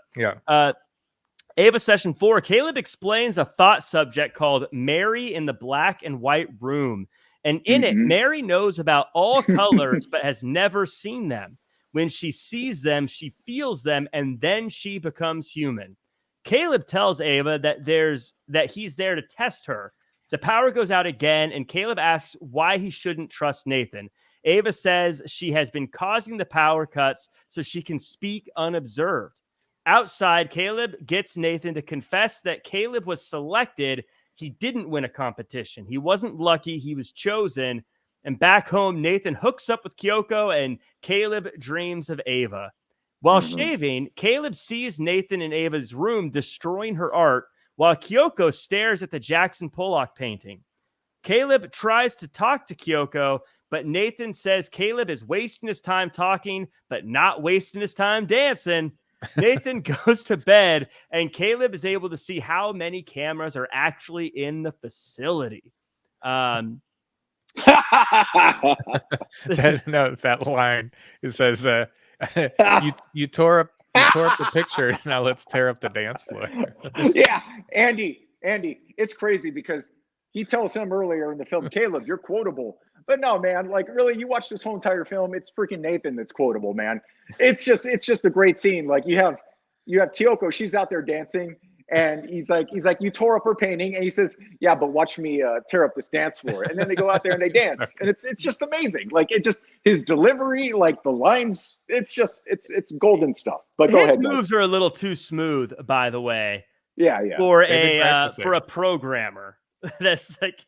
Ava Session 4, Caleb explains a thought subject called Mary in the Black and White Room. And in it, Mary knows about all colors, but has never seen them. When she sees them, she feels them, and then she becomes human. Caleb tells Ava that he's there to test her. The power goes out again, and Caleb asks why he shouldn't trust Nathan. Ava says she has been causing the power cuts so she can speak unobserved. Outside, Caleb gets Nathan to confess that Caleb was selected. He didn't win a competition. He wasn't lucky. He was chosen. And back home, Nathan hooks up with Kyoko, and Caleb dreams of Ava. While shaving, Caleb sees Nathan in Ava's room destroying her art, while Kyoko stares at the Jackson Pollock painting. Caleb tries to talk to Kyoko, but Nathan says Caleb is wasting his time talking, but not wasting his time dancing. Nathan goes to bed, and Caleb is able to see how many cameras are actually in the facility. That line, it says, you tore up the picture. Now let's tear up the dance floor. Yeah, Andy, it's crazy because he tells him earlier in the film, Caleb, you're quotable. But no, man, like, really, you watch this whole entire film, it's freaking Nathan that's quotable, man. It's just a great scene. Like, you have Kyoko, she's out there dancing, and he's like, you tore up her painting, and he says, yeah, but watch me tear up this dance floor. And then they go out there and they dance, and it's just amazing. Like, his delivery, like the lines, it's golden stuff. But go ahead. His moves are a little too smooth, by the way. Yeah. For a programmer. That's like,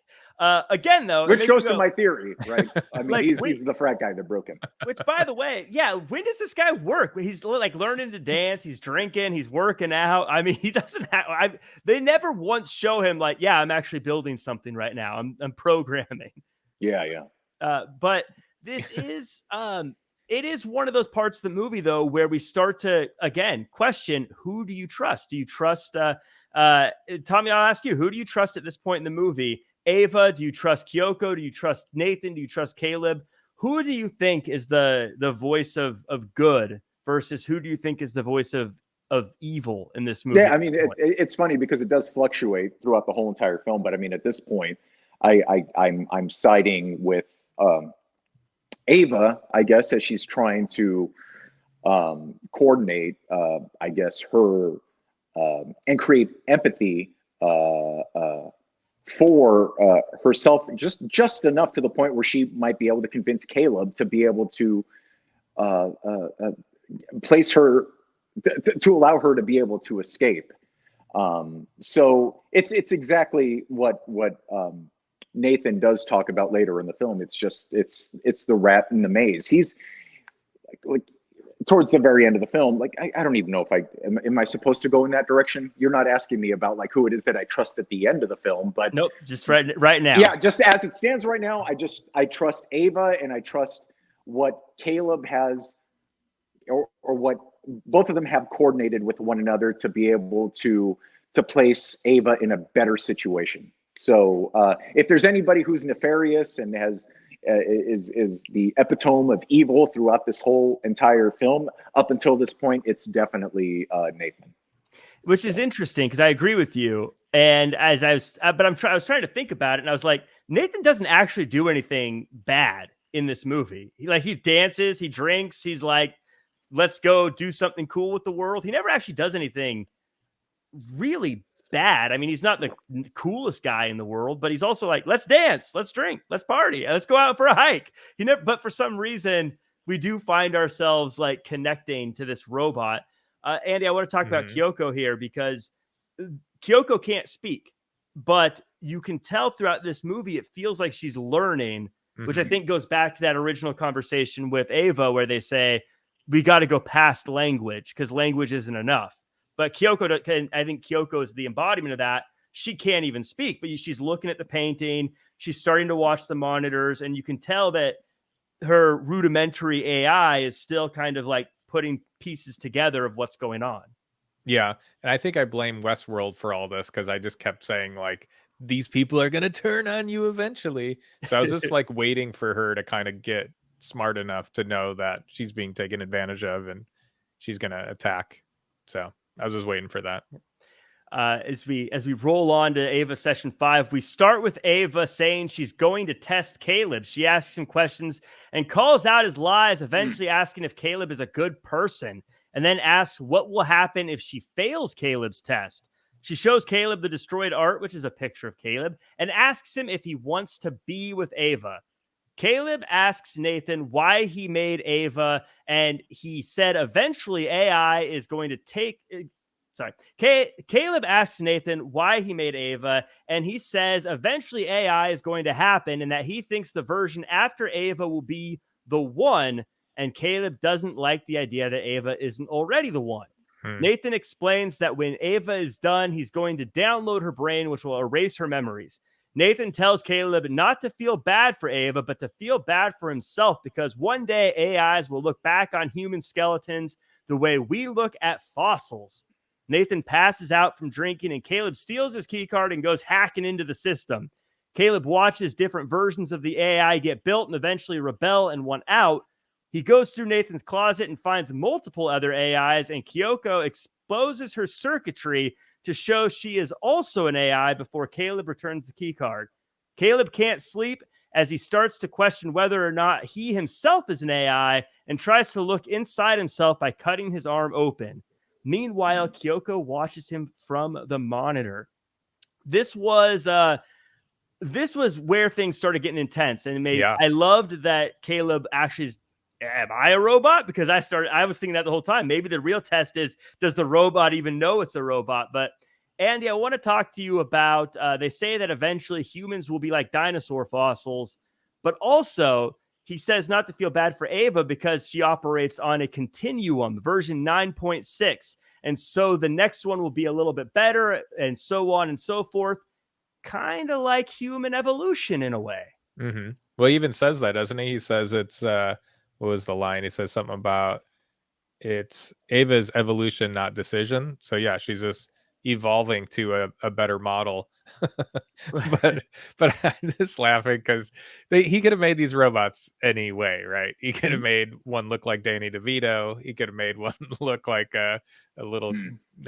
again, though, which goes to my theory, right? I mean, like, he's the frat guy that broke him. Which, by the way, when does this guy work? He's like learning to dance, he's drinking, he's working out. I mean, he doesn't have. They never once show him like, I'm actually building something right now. I'm programming. Yeah. But this is it is one of those parts of the movie, though, where we start to again question, who do you trust? Do you trust Tommy? I'll ask you, who do you trust at this point in the movie? Ava? Do you trust Kyoko? Do you trust Nathan? Do you trust Caleb? Who do you think is the voice of good versus who do you think is the voice of evil in this movie? Yeah, I mean, it's funny because it does fluctuate throughout the whole entire film. But I mean, at this point, I'm siding with Ava, I guess, as she's trying to coordinate, I guess, her and create empathy for herself, just enough to the point where she might be able to convince Caleb to be able to place her to allow her to be able to escape. So it's exactly what Nathan does talk about later in the film. It's just it's the rat in the maze. He's like towards the very end of the film, like I don't even know if am I supposed to go in that direction. You're not asking me about like who it is that I trust at the end of the film, but nope, just right now. Yeah, just as it stands right now, I trust Ava, and I trust what Caleb has, or what both of them have coordinated with one another to be able to place Ava in a better situation. So if there's anybody who's nefarious and has is the epitome of evil throughout this whole entire film up until this point, it's definitely Nathan. Which is interesting because I agree with you. And as I was, I was trying to think about it, and I was like, Nathan doesn't actually do anything bad in this movie. He dances, he drinks, he's like, let's go do something cool with the world. He never actually does anything really bad. I mean, he's not the coolest guy in the world, but he's also like, let's dance, let's drink, let's party, let's go out for a hike. But for some reason, we do find ourselves like connecting to this robot. Andy, I want to talk about Kyoko here because Kyoko can't speak, but you can tell throughout this movie, it feels like she's learning, which I think goes back to that original conversation with Ava, where they say, we got to go past language because language isn't enough. But Kyoko, I think Kyoko is the embodiment of that. She can't even speak, but she's looking at the painting. She's starting to watch the monitors, and you can tell that her rudimentary AI is still kind of like putting pieces together of what's going on. Yeah. And I think I blame Westworld for all this because I just kept saying, like, these people are going to turn on you eventually. So I was just like waiting for her to kind of get smart enough to know that she's being taken advantage of and she's going to attack. So I was just waiting for that. As we roll on to Ava session 5, we start with Ava saying she's going to test Caleb. She asks him questions and calls out his lies, eventually asking if Caleb is a good person, and then asks what will happen if she fails Caleb's test. She shows Caleb the destroyed art, which is a picture of Caleb, and asks him if he wants to be with Ava. Caleb asks Nathan why he made Ava, and he said eventually AI is going to take... Caleb asks Nathan why he made Ava, and he says eventually AI is going to happen and that he thinks the version after Ava will be the one, and Caleb doesn't like the idea that Ava isn't already the one. Nathan explains that when Ava is done, he's going to download her brain, which will erase her memories. Nathan tells Caleb not to feel bad for Ava, but to feel bad for himself, because one day AIs will look back on human skeletons the way we look at fossils. Nathan passes out from drinking, and Caleb steals his key card and goes hacking into the system. Caleb watches different versions of the AI get built and eventually rebel and want out. He goes through Nathan's closet and finds multiple other AIs, and Kyoko exposes her circuitry to show she is also an AI before Caleb returns the key card. Caleb can't sleep as he starts to question whether or not he himself is an AI and tries to look inside himself by cutting his arm open. Meanwhile, Kyoko watches him from the monitor. This was where things started getting intense, and I loved that Caleb actually is, am I a robot? Because I was thinking that the whole time. Maybe the real test is, does the robot even know it's a robot? But Andy, I want to talk to you about, they say that eventually humans will be like dinosaur fossils, but also he says not to feel bad for Ava because she operates on a continuum, version 9.6. And so the next one will be a little bit better, and so on and so forth. Kind of like human evolution in a way. Mm-hmm. Well, he even says that, doesn't he? He says it's, what was the line? He says something about it's Ava's evolution, not decision. So yeah, she's just evolving to a better model. but I'm just laughing because he could have made these robots anyway, right? He could have made one look like Danny DeVito. He could have made one look like a little,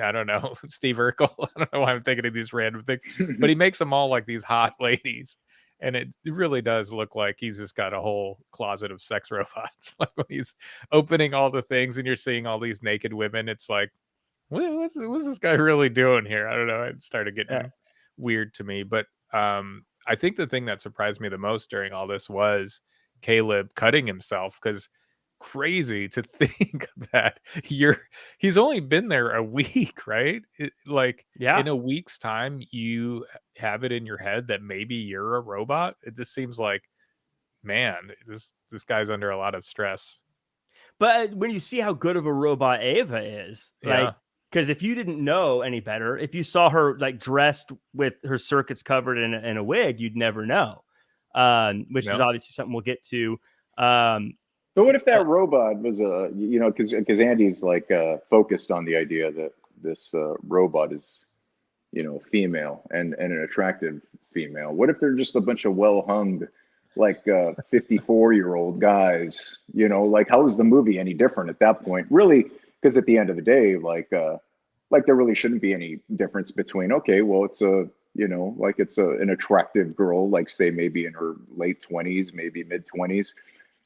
I don't know, Steve Urkel. I don't know why I'm thinking of these random things, but he makes them all like these hot ladies. And it really does look like he's just got a whole closet of sex robots. Like when he's opening all the things and you're seeing all these naked women, it's like, what's this guy really doing here? I don't know. It started getting weird to me. But I think the thing that surprised me the most during all this was Caleb cutting himself, because crazy to think that he's only been there a week, right? In a week's time, you have it in your head that maybe you're a robot. It just seems like, man, this guy's under a lot of stress. But when you see how good of a robot Ava is, like, because if you didn't know any better, if you saw her like dressed with her circuits covered in a wig, you'd never know. Which is obviously something we'll get to. But what if that robot was because Andy's like focused on the idea that this robot is, female and an attractive female. What if they're just a bunch of well-hung, like 54-year-old guys? Like, how is the movie any different at that point? Really, because at the end of the day, like there really shouldn't be any difference between, okay, well, it's an attractive girl, like say maybe in her late 20s, maybe mid 20s,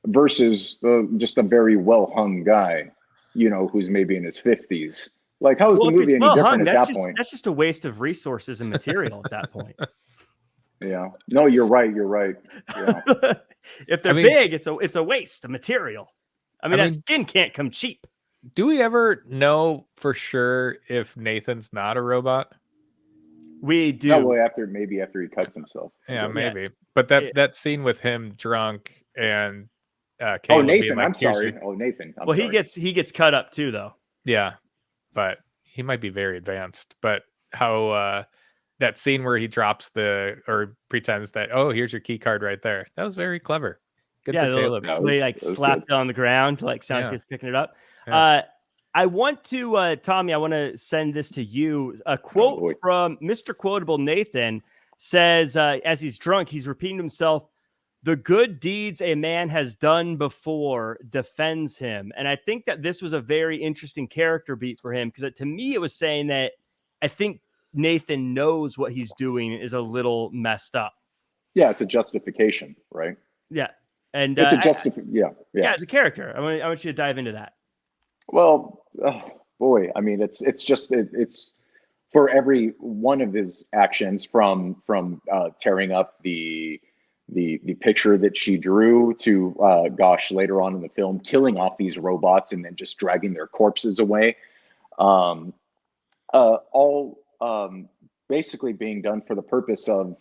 versus just a very well-hung guy, who's maybe in his 50s. Like, how is the movie any different at that point? That's just a waste of resources and material at that point. Yeah. No, you're right. You're right. Yeah. If they're big, it's a waste of material. I mean, that skin can't come cheap. Do we ever know for sure if Nathan's not a robot? We do. Probably after he cuts himself. Yeah, maybe. But that scene with him drunk and Caleb Nathan. Like, I'm sorry. Nathan. Well, sorry. He gets cut up too, though. Yeah, but he might be very advanced. But how that scene where he drops or pretends that, oh, here's your key card right there. That was very clever. Good for Caleb. They slapped it on the ground to sound like he's picking it up. Yeah. I want to, Tommy, I want to send this to you. A quote from Mr. Quotable Nathan says, as he's drunk, he's repeating to himself, "The good deeds a man has done before defends him." And I think that this was a very interesting character beat for him, because to me, it was saying that I think Nathan knows what he's doing is a little messed up. Yeah, it's a justification, right? Yeah. And it's a justification. Yeah, as a character, I want you to dive into that. Well, boy, I mean, it's for every one of his actions, from tearing up the picture that she drew to later on in the film, killing off these robots and then just dragging their corpses away, all basically being done for the purpose of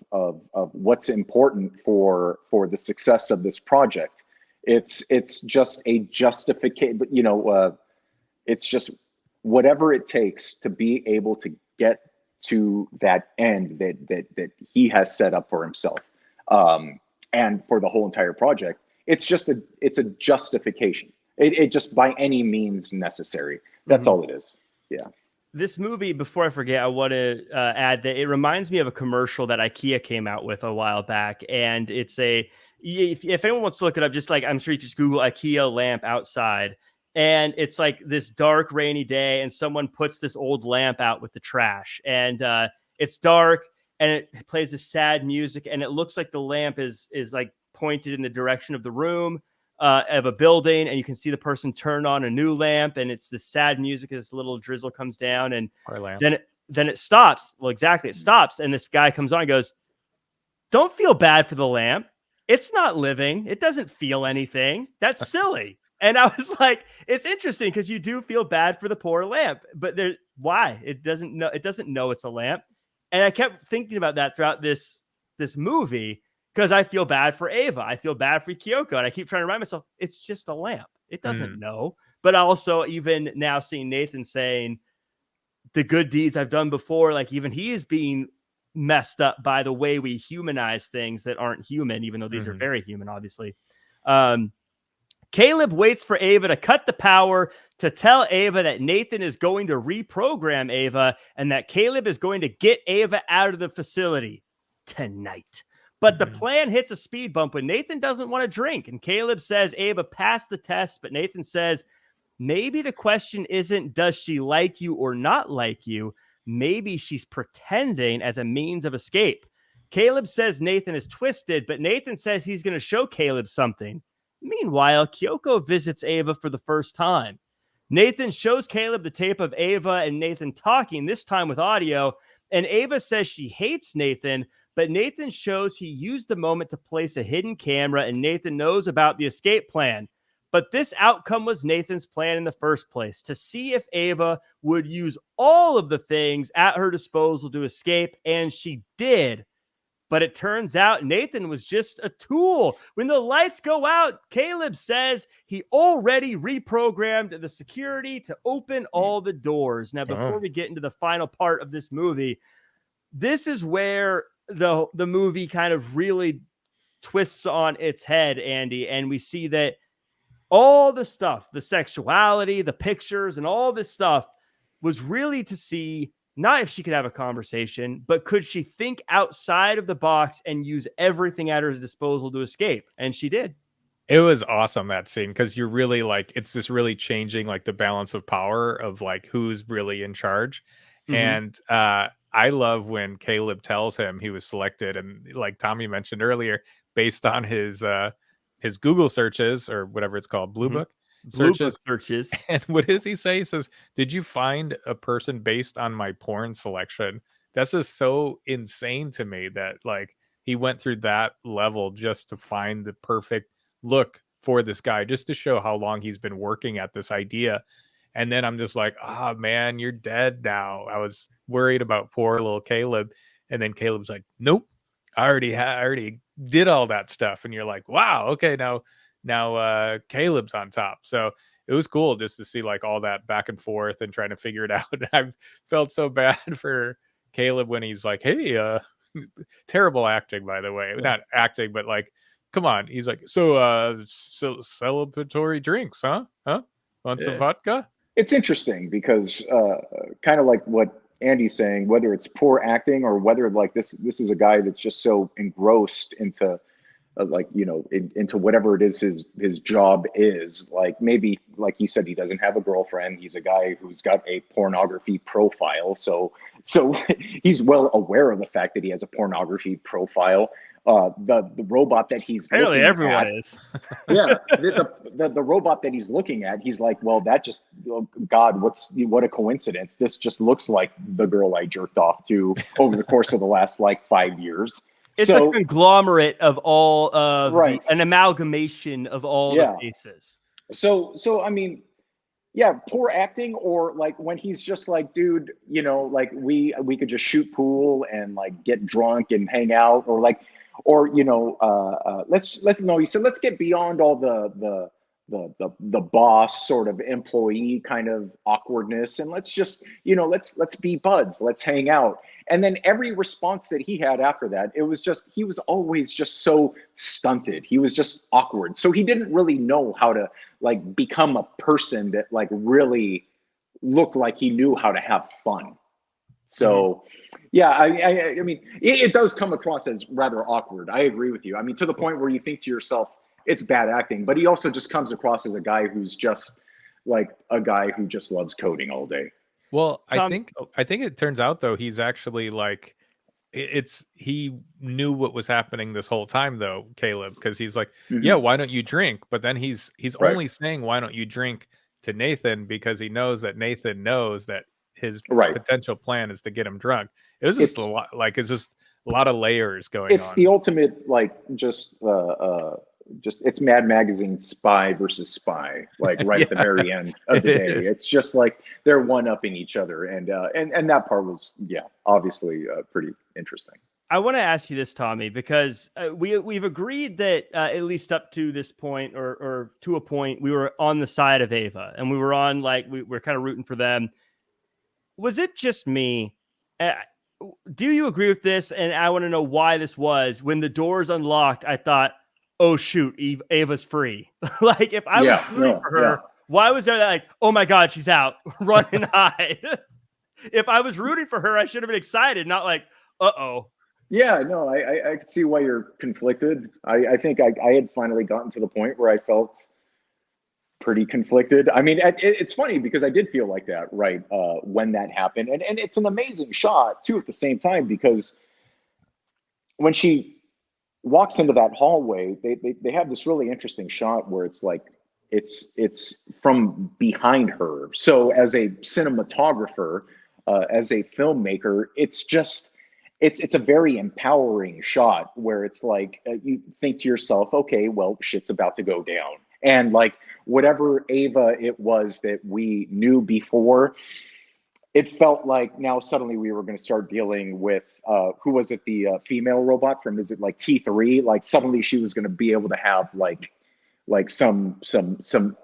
what's important for the success of this project. It's just a justification, it's just whatever it takes to be able to get to that end that he has set up for himself, and for the whole entire project. It's a justification. It just by any means necessary. That's all it is. Yeah. This movie, before I forget, I want to add that it reminds me of a commercial that IKEA came out with a while back. And it's if anyone wants to look it up, just I'm sure you just Google IKEA lamp outside. And it's like this dark, rainy day, and someone puts this old lamp out with the trash. And it's dark, and it plays this sad music, and it looks like the lamp is like pointed in the direction of the room of a building, and you can see the person turn on a new lamp, and it's this sad music as this little drizzle comes down, and then it stops. Well, exactly, it stops, and this guy comes on and goes, "Don't feel bad for the lamp. It's not living. It doesn't feel anything. That's silly." And I was like, it's interesting because you do feel bad for the poor lamp, but why? It doesn't know it's a lamp. And I kept thinking about that throughout this movie, because I feel bad for Ava. I feel bad for Kyoko. And I keep trying to remind myself, it's just a lamp. It doesn't know. But also, even now seeing Nathan saying the good deeds I've done before, like even he is being messed up by the way we humanize things that aren't human, even though these are very human, obviously. Caleb waits for Ava to cut the power to tell Ava that Nathan is going to reprogram Ava and that Caleb is going to get Ava out of the facility tonight. But the plan hits a speed bump when Nathan doesn't want to drink. And Caleb says Ava passed the test, but Nathan says, maybe the question isn't, does she like you or not like you? Maybe she's pretending as a means of escape. Caleb says Nathan is twisted, but Nathan says he's going to show Caleb something. Meanwhile, Kyoko visits Ava for the first time. Nathan shows Caleb the tape of Ava and Nathan talking, this time with audio, and Ava says she hates Nathan, but Nathan shows he used the moment to place a hidden camera, and Nathan knows about the escape plan. But this outcome was Nathan's plan in the first place, to see if Ava would use all of the things at her disposal to escape, and she did. But it turns out Nathan was just a tool. When the lights go out, Caleb says he already reprogrammed the security to open all the doors. Now, before we get into the final part of this movie, this is where the movie kind of really twists on its head, Andy, and we see that all the stuff, the sexuality, the pictures, and all this stuff was really to see not if she could have a conversation, but could she think outside of the box and use everything at her disposal to escape? And she did. It was awesome, that scene, because you're really like, it's just really changing like the balance of power of like who's really in charge. And I love when Caleb tells him he was selected, and like Tommy mentioned earlier, based on his Google searches or whatever it's called, Blue Book searches. And what does he say? He says, "Did you find a person based on my porn selection?" That's just so insane to me that like he went through that level just to find the perfect look for this guy, just to show how long he's been working at this idea. And then I'm just like, oh man, you're dead now. I was worried about poor little Caleb. And then Caleb's like, nope, I already did all that stuff. And you're like, wow, okay, now Caleb's on top. So it was cool just to see like all that back and forth and trying to figure it out. And I've felt so bad for Caleb when he's like, hey, terrible acting, by the way. Not acting, but like, come on. He's like, so celebratory drinks, huh? Want some vodka? It's interesting because kind of like what Andy's saying, whether it's poor acting or whether like this is a guy that's just so engrossed into into whatever it is his job is. Like maybe like he said, he doesn't have a girlfriend. He's a guy who's got a pornography profile. So he's well aware of the fact that he has a pornography profile. The robot that he's apparently everyone is. Yeah, the robot that he's looking at, he's like, well, that just, oh God, what a coincidence. This just looks like the girl I jerked off to over the course of the last like 5 years. It's a conglomerate of all of an amalgamation of all the faces. So I mean, yeah, poor acting, or like when he's just like, dude, like we could just shoot pool and like get drunk and hang out, or like, or he said, let's get beyond all the boss sort of employee kind of awkwardness, and let's just let's be buds, let's hang out. And then every response that he had after that, it was just, he was always just so stunted. He was just awkward. So he didn't really know how to like become a person that like really looked like he knew how to have fun. So yeah, I mean, it does come across as rather awkward. I agree with you. I mean, to the point where you think to yourself, it's bad acting, but he also just comes across as a guy who's just like a guy who just loves coding all day. Well, I think it turns out though, he's actually like, he knew what was happening this whole time though, Caleb, because he's like, yeah, why don't you drink? But then he's only saying, why don't you drink to Nathan, because he knows that Nathan knows that his potential plan is to get him drunk. It was just a lot, like, it's just a lot of layers going on. It's the ultimate, like, just it's Mad Magazine spy versus spy, like right at the very end of the day. It's just like they're one-upping each other, and that part was obviously pretty interesting. I want to ask you this, Tommy, because we've agreed that at least up to this point, or to a point, we were on the side of Ava, and we were on we're kind of rooting for them. Was it just me? Do you agree with this? And I want to know why this was. When the doors unlocked, I thought, oh shoot, Ava's free. Like if I was rooting for her, why was there that like, oh my God, she's out, run and hide? If I was rooting for her, I should have been excited, not like, uh-oh. Yeah, no, I could see why you're conflicted. I think I had finally gotten to the point where I felt pretty conflicted. I mean, it's funny because I did feel like that, right, when that happened. And it's an amazing shot, too, at the same time, because when she walks into that hallway, they have this really interesting shot where it's like, it's from behind her. So as a cinematographer, as a filmmaker, it's just, it's a very empowering shot where it's like, you think to yourself, okay, well, shit's about to go down. And like whatever Ava it was that we knew before, it felt like now suddenly we were going to start dealing with who was it, the female robot from, is it like T3? Like suddenly she was going to be able to have like some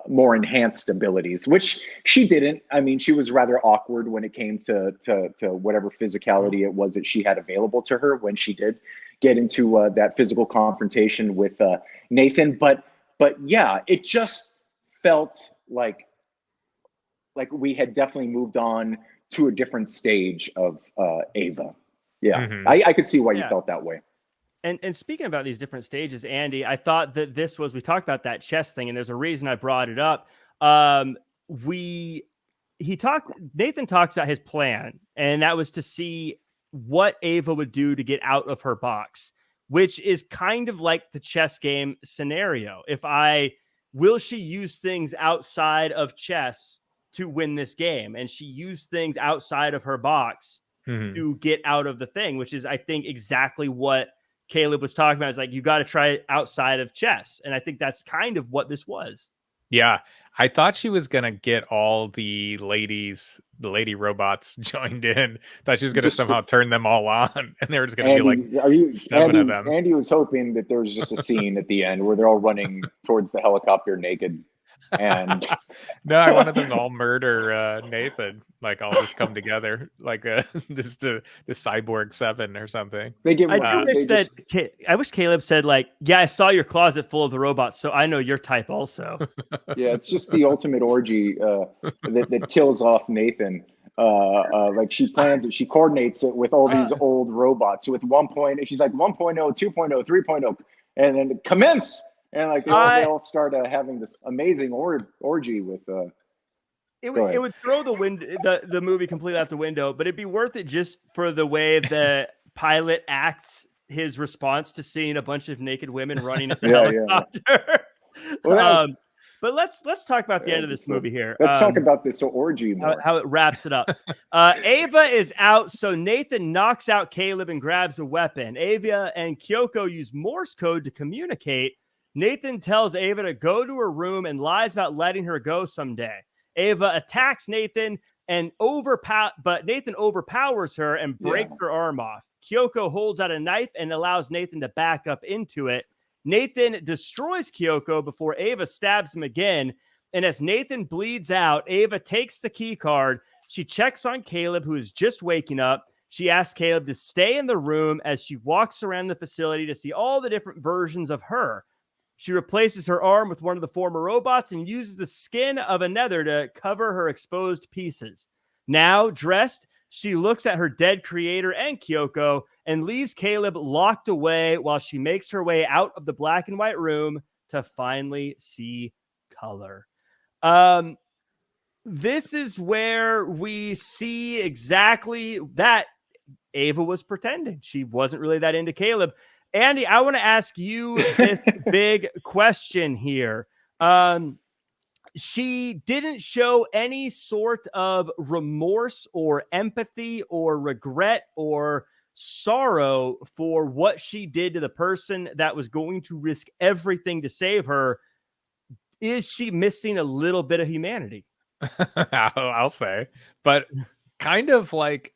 more enhanced abilities, which she didn't. I mean, she was rather awkward when it came to whatever physicality it was that she had available to her when she did get into that physical confrontation with Nathan. But yeah, it just felt like we had definitely moved on to a different stage of Ava. Yeah, I could see why you felt that way. And speaking about these different stages, Andy, I thought that this was, we talked about that chess thing, and there's a reason I brought it up. Nathan talks about his plan, and that was to see what Ava would do to get out of her box, which is kind of like the chess game scenario. Will she use things outside of chess to win this game? And she used things outside of her box to get out of the thing, which is, I think, exactly what Caleb was talking about. Is like, you got to try it outside of chess. And I think that's kind of what this was. Yeah. I thought she was going to get all the lady robots joined in. Thought she was going to somehow turn them all on. And there was going to be like seven of them. Andy was hoping that there was just a scene at the end where they're all running towards the helicopter naked. And no, I wanted them to all murder Nathan. Like, all just come together like this Cyborg 7 or something. I wish Caleb said, like, yeah, I saw your closet full of the robots, so I know your type also. Yeah, it's just the ultimate orgy that kills off Nathan. Like she plans it, she coordinates it with all these old robots. With 1.0, she's like 1.0, 2.0, 3.0, and then commence. And like they all start having this amazing orgy with. It would throw the movie completely out the window, but it'd be worth it just for the way the pilot acts his response to seeing a bunch of naked women running at the helicopter. Yeah. Well, but let's talk about the end of this movie here. Let's talk about this orgy more. How it wraps it up. Ava is out, so Nathan knocks out Caleb and grabs a weapon. Ava and Kyoko use Morse code to communicate. Nathan tells Ava to go to her room and lies about letting her go someday. Ava attacks Nathan but Nathan overpowers her and breaks her arm off. Kyoko holds out a knife and allows Nathan to back up into it. Nathan destroys Kyoko before Ava stabs him again. And as Nathan bleeds out, Ava takes the key card. She checks on Caleb, who is just waking up. She asks Caleb to stay in the room as she walks around the facility to see all the different versions of her. She replaces her arm with one of the former robots and uses the skin of another to cover her exposed pieces. Now, dressed, she looks at her dead creator and Kyoko and leaves Caleb locked away while she makes her way out of the black and white room to finally see color. This is where we see exactly that Ava was pretending. She wasn't really that into Caleb. Andy, I want to ask you this big question here. She didn't show any sort of remorse or empathy or regret or sorrow for what she did to the person that was going to risk everything to save her. Is she missing a little bit of humanity? I'll say, but kind of like,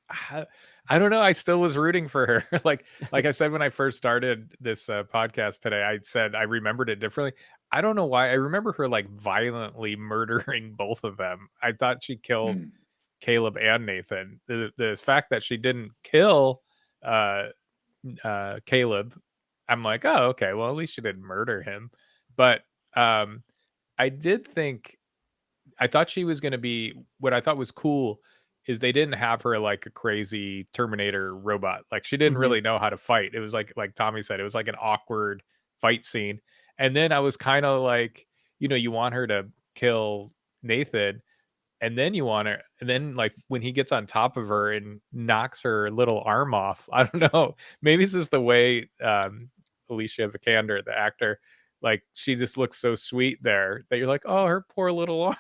I don't know. I still was rooting for her. like I said, when I first started this podcast today, I said I remembered it differently. I don't know why. I remember her like violently murdering both of them. I thought she killed Caleb and Nathan. The fact that she didn't kill Caleb, I'm like, oh, okay. Well, at least she didn't murder him. But I did think, I thought she was going to be, what I thought was cool is they didn't have her like a crazy Terminator robot. Like she didn't really know how to fight. It was like Tommy said, it was like an awkward fight scene. And then I was kind of like, you want her to kill Nathan, and then you want her, and then like when he gets on top of her and knocks her little arm off, I don't know, maybe this is the way Alicia Vikander, the actor, like she just looks so sweet there that you're like, oh, her poor little arm.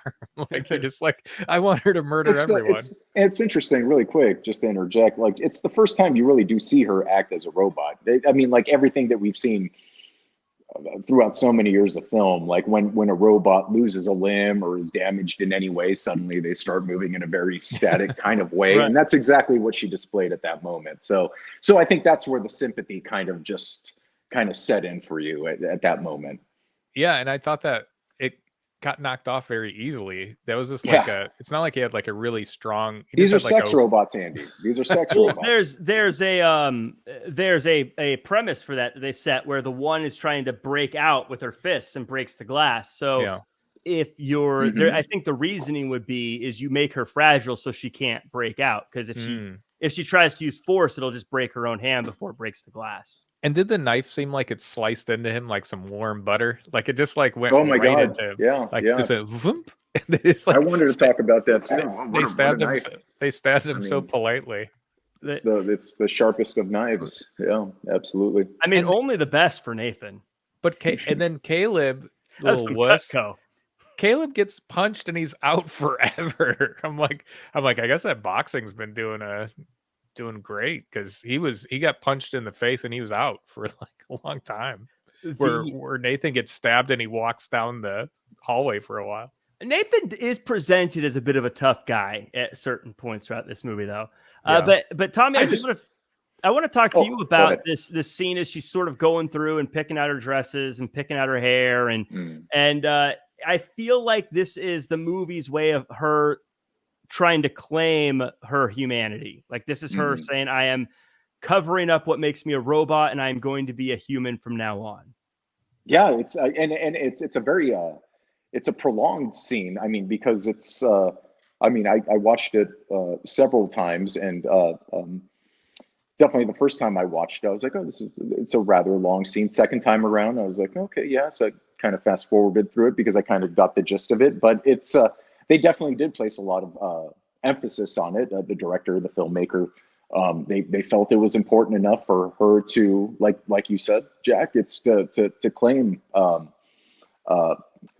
Like you're just like, I want her to murder everyone. It's interesting, really quick, just to interject. Like it's the first time you really do see her act as a robot. I mean, like everything that we've seen throughout so many years of film, like when a robot loses a limb or is damaged in any way, suddenly they start moving in a very static kind of way. Right. And that's exactly what she displayed at that moment. So I think that's where the sympathy kind of set in for you at that moment. Yeah, and I thought that it got knocked off very easily. That was just like it's not like he had like a really strong. These are sex robots, Andy. These are sex robots. There's a premise for that they set where the one is trying to break out with her fists and breaks the glass. So if you're there, I think the reasoning would be is you make her fragile so she can't break out, because if she tries to use force, it'll just break her own hand before it breaks the glass. And did the knife seem like it sliced into him like some warm butter? Like it just like went into him. Yeah. Like yeah. just a whoomp. Like, I wanted to talk about that too. They stabbed him so politely. It's the sharpest of knives. Yeah, absolutely. I mean, only the best for Nathan. But and then Caleb, little wuss. Caleb gets punched and he's out forever. I'm like, I guess that boxing's been doing great, because he got punched in the face and he was out for like a long time. Where Nathan gets stabbed and he walks down the hallway for a while. Nathan is presented as a bit of a tough guy at certain points throughout this movie, though. But Tommy, I want to talk to you about this scene as she's sort of going through and picking out her dresses and picking out her hair, and I feel like this is the movie's way of her trying to claim her humanity. Like this is her saying, I am covering up what makes me a robot, and I am going to be a human from now on. Yeah, it's it's a very it's a prolonged scene. I mean, because it's I watched it several times, and definitely the first time I watched it, I was like, oh, it's a rather long scene. Second time around, I was like, okay, yeah. So I kind of fast forwarded through it because I kind of got the gist of it. But it's they definitely did place a lot of emphasis on it. The director, the filmmaker, they felt it was important enough for her to, like you said, Jack, it's to claim,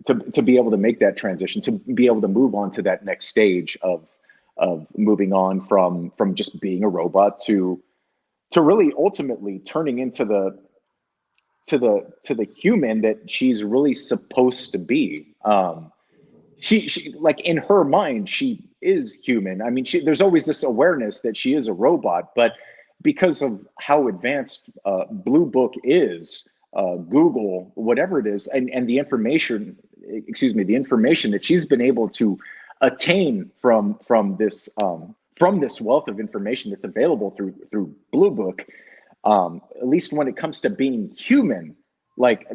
to be able to make that transition, to be able to move on to that next stage of moving on from just being a robot to really ultimately turning into the human that she's really supposed to be. She like, in her mind, she is human. I mean, there's always this awareness that she is a robot, but because of how advanced Blue Book is, Google, whatever it is, and the information that she's been able to attain from this wealth of information that's available through Blue Book, at least when it comes to being human, like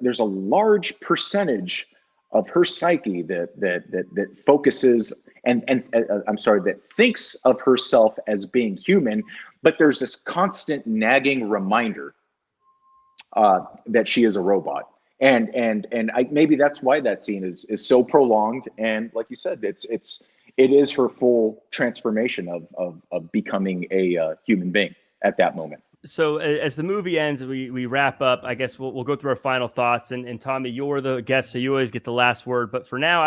there's a large percentage of her psyche that focuses and that thinks of herself as being human, but there's this constant nagging reminder that she is a robot. And maybe that's why that scene is so prolonged. And like you said, it is her full transformation of becoming a human being at that moment. So as the movie ends, we wrap up. I guess we'll go through our final thoughts. And Tommy, you're the guest, so you always get the last word. But for now,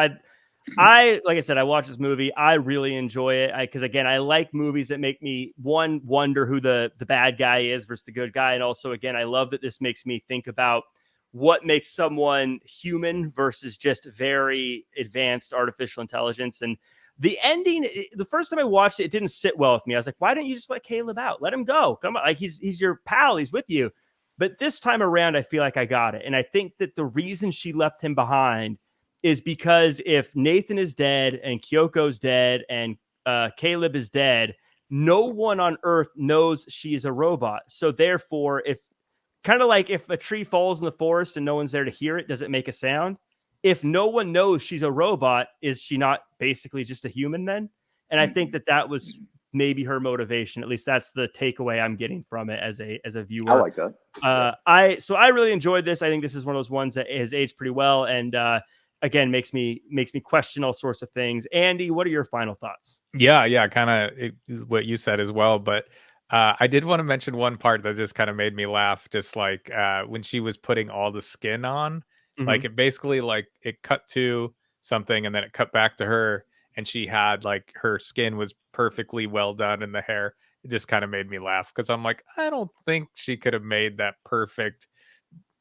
I like I said, I watched this movie. I really enjoy it because, again, I like movies that make me wonder who the bad guy is versus the good guy, and also, again, I love that this makes me think about what makes someone human versus just very advanced artificial intelligence. And the ending, the first time I watched it, it didn't sit well with me. I was like, why don't you just let Caleb out? Let him go. Come on. Like he's your pal. He's with you. But this time around, I feel like I got it. And I think that the reason she left him behind is because if Nathan is dead and Kyoko's dead and Caleb is dead, no one on Earth knows she is a robot. So therefore, if a tree falls in the forest and no one's there to hear it, does it make a sound? If no one knows she's a robot, is she not basically just a human then? And I think that was maybe her motivation. At least that's the takeaway I'm getting from it as a viewer. I like that. I really enjoyed this. I think this is one of those ones that has aged pretty well, and again makes me question all sorts of things. Andy, what are your final thoughts? Yeah, kind of what you said as well, but I did want to mention one part that just kind of made me laugh, just like when she was putting all the skin on. Like it basically, like it cut to something and then it cut back to her, and she had like her skin was perfectly well done in the hair. It just kind of made me laugh because I'm like, I don't think she could have made that perfect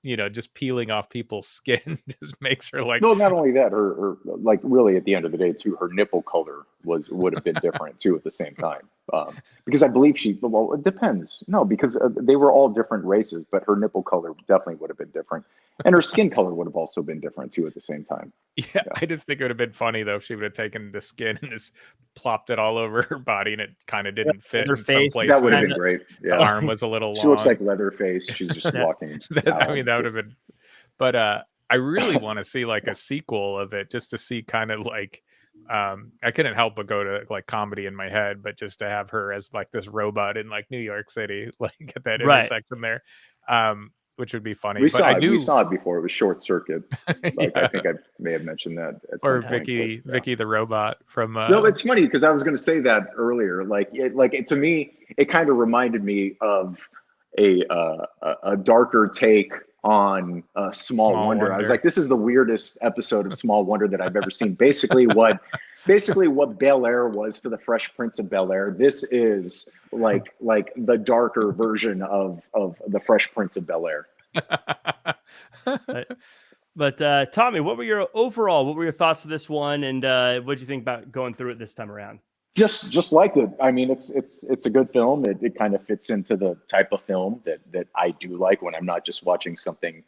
just peeling off people's skin just makes her like. No, not only that, her like really at the end of the day too, her nipple color would have been different too at the same time. Because I believe well, it depends. No, because they were all different races, but her nipple color definitely would have been different, and her skin color would have also been different too at the same time. Yeah, I just think it would have been funny though if she would have taken the skin and just plopped it all over her body, and it kind of didn't fit her in face. some places. That would have been great. Yeah. The arm was a little long. She looks like Leatherface. She's just walking. I mean, that would have been. But I really want to see like a sequel of it, just to see kind of like. I couldn't help but go to like comedy in my head, but just to have her as like this robot in like New York City, like at that intersection there, which would be funny. We saw it before. It was Short Circuit. Like, yeah. I think I may have mentioned that. Or Vicky the robot from. No, it's funny because I was going to say that earlier. To me, it kind of reminded me of a darker take on Small Wonder. I was like, this is the weirdest episode of Small Wonder that I've ever seen. Basically what Bel Air was to the Fresh Prince of Bel Air. This is like the darker version of the Fresh Prince of Bel Air. But Tommy, what were your thoughts of this one, and what did you think about going through it this time around? Just liked it. I mean, it's a good film. It kind of fits into the type of film that I do like when I'm not just watching something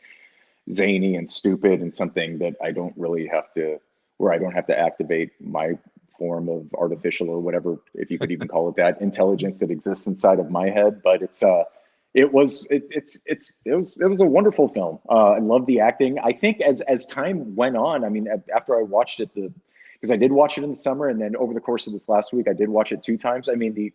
zany and stupid and something that I don't have to activate my form of artificial or whatever, if you could even call it that, intelligence that exists inside of my head. But it was a wonderful film. I love the acting. I think as time went on, I mean, after I watched it, because I did watch it in the summer, and then over the course of this last week, I did watch it 2 times. I mean, the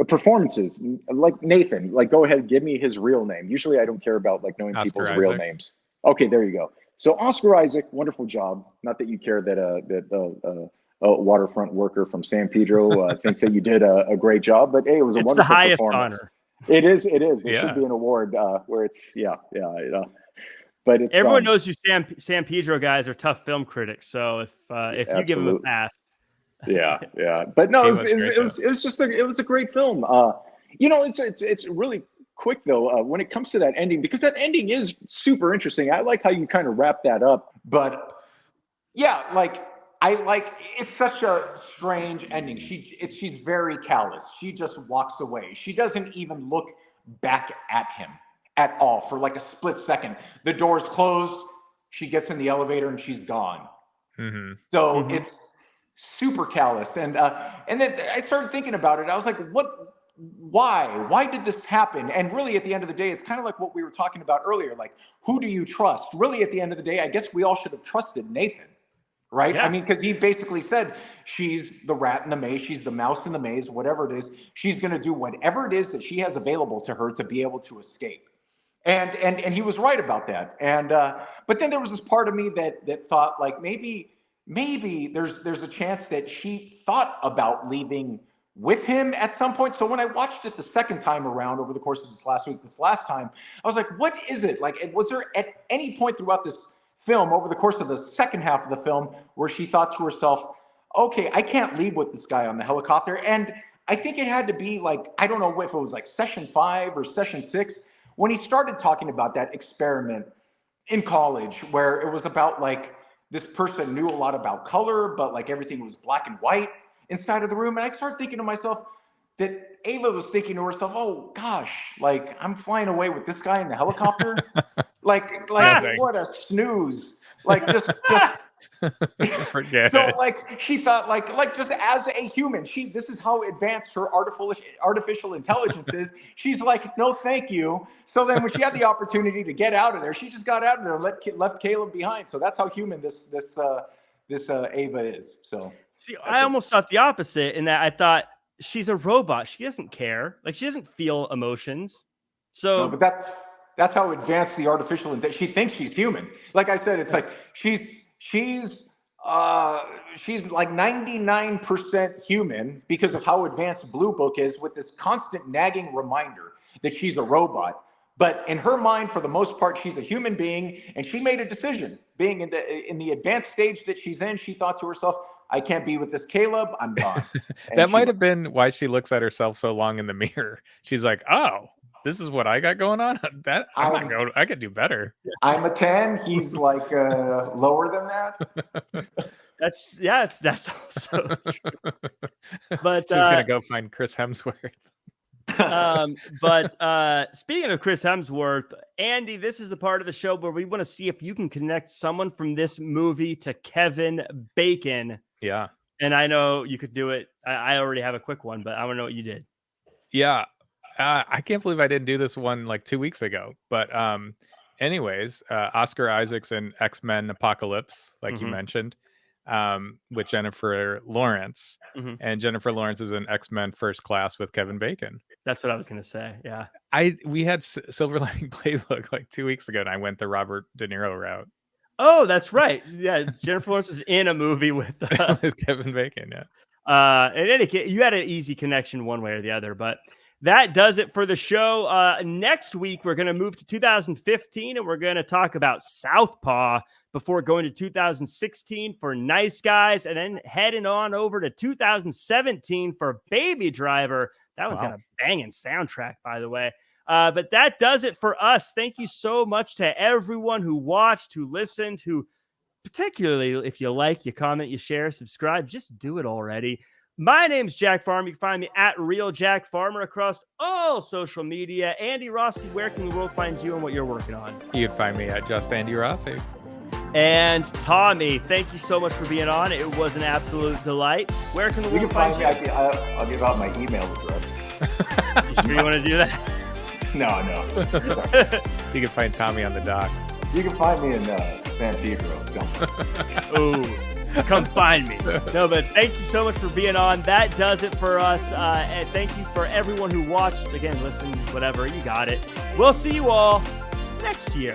performances, like Nathan, like go ahead, give me his real name. Usually I don't care about like knowing people's real names. Okay, there you go. So Oscar Isaac, wonderful job. Not that you care that a waterfront worker from San Pedro thinks that you did a great job, but hey, it was a wonderful performance. It's the highest honor. It is. There should be an award where it's But it's, everyone knows you San Pedro guys are tough film critics. So if you give them a pass, yeah. But no, it was a great film. It's really quick though when it comes to that ending, because that ending is super interesting. I like how you kind of wrap that up. But yeah, it's such a strange ending. She's very callous. She just walks away. She doesn't even look back at him at all for like a split second. The door's closed, she gets in the elevator and she's gone. Mm-hmm. So it's super callous. And then I started thinking about it. I was like, why did this happen? And really at the end of the day, it's kind of like what we were talking about earlier. Like, who do you trust? Really at the end of the day, I guess we all should have trusted Nathan, right? Yeah. I mean, because he basically said, she's the rat in the maze, she's the mouse in the maze, whatever it is, she's going to do whatever it is that she has available to her to be able to escape. And he was right about that. And but then there was this part of me that thought like maybe there's a chance that she thought about leaving with him at some point. So when I watched it the second time around over the course of this last time, I was like, what is it? Like, was there at any point throughout this film over the course of the second half of the film where she thought to herself, okay, I can't leave with this guy on the helicopter? And I think it had to be like, I don't know if it was like session 5 or session 6, when he started talking about that experiment in college where it was about like this person knew a lot about color, but like everything was black and white inside of the room. And I started thinking to myself that Ava was thinking to herself, oh gosh, like I'm flying away with this guy in the helicopter. like what a snooze. Like just forget so it. Like she thought like just as a human, this is how advanced her artificial intelligence is. She's like, no, thank you. So then when she had the opportunity to get out of there, she just got out of there and left Caleb behind. So that's how human this Ava is. So see, I almost thought the opposite in that I thought she's a robot. She doesn't care. Like she doesn't feel emotions. So no, but that's how advanced the artificial intelligence. She thinks she's human. Like I said, it's like she's like 99% human because of how advanced Blue Book is, with this constant nagging reminder that she's a robot. But in her mind, for the most part, she's a human being, and she made a decision. Being in the advanced stage that she's in, she thought to herself, I can't be with this Caleb, I'm gone. That might have been why she looks at herself so long in the mirror. She's like, oh, this is what I got going on. That I could do better. I'm a 10. He's like lower than that. That's also true. But she's gonna go find Chris Hemsworth. But speaking of Chris Hemsworth, Andy, this is the part of the show where we want to see if you can connect someone from this movie to Kevin Bacon. Yeah. And I know you could do it. I already have a quick one, but I want to know what you did. Yeah. I can't believe I didn't do this one like 2 weeks ago. But anyways, Oscar Isaac's in X-Men Apocalypse, like you mentioned, with Jennifer Lawrence. And Jennifer Lawrence is in X-Men First Class with Kevin Bacon. That's what I was going to say. Yeah. We had Silver Lining Playbook like 2 weeks ago, and I went the Robert De Niro route. Oh, that's right. Yeah, Jennifer Lawrence was in a movie with Kevin Bacon. Yeah. In any case, you had an easy connection one way or the other, but that does it for the show. Next week, we're going to move to 2015, and we're going to talk about Southpaw before going to 2016 for Nice Guys, and then heading on over to 2017 for Baby Driver. That one's got a banging soundtrack, by the way. But that does it for us. Thank you so much to everyone who watched, who listened, who particularly, if you like, you comment, you share, subscribe, just do it already. My name's Jack Farmer. You can find me at Real Jack Farmer across all social media. Andy Rossi, where can the world find you and what you're working on? You can find me at Just Andy Rossi. And Tommy, thank you so much for being on. It was an absolute delight. Where can the world find you? I'll give out my email address. You sure you want to do that? No. You can find Tommy on the docks. You can find me in San Pedro somewhere. Oh, come find me. No, but thank you so much for being on. That does it for us. And thank you for everyone who watched. Again, listen, whatever. You got it. We'll see you all next year.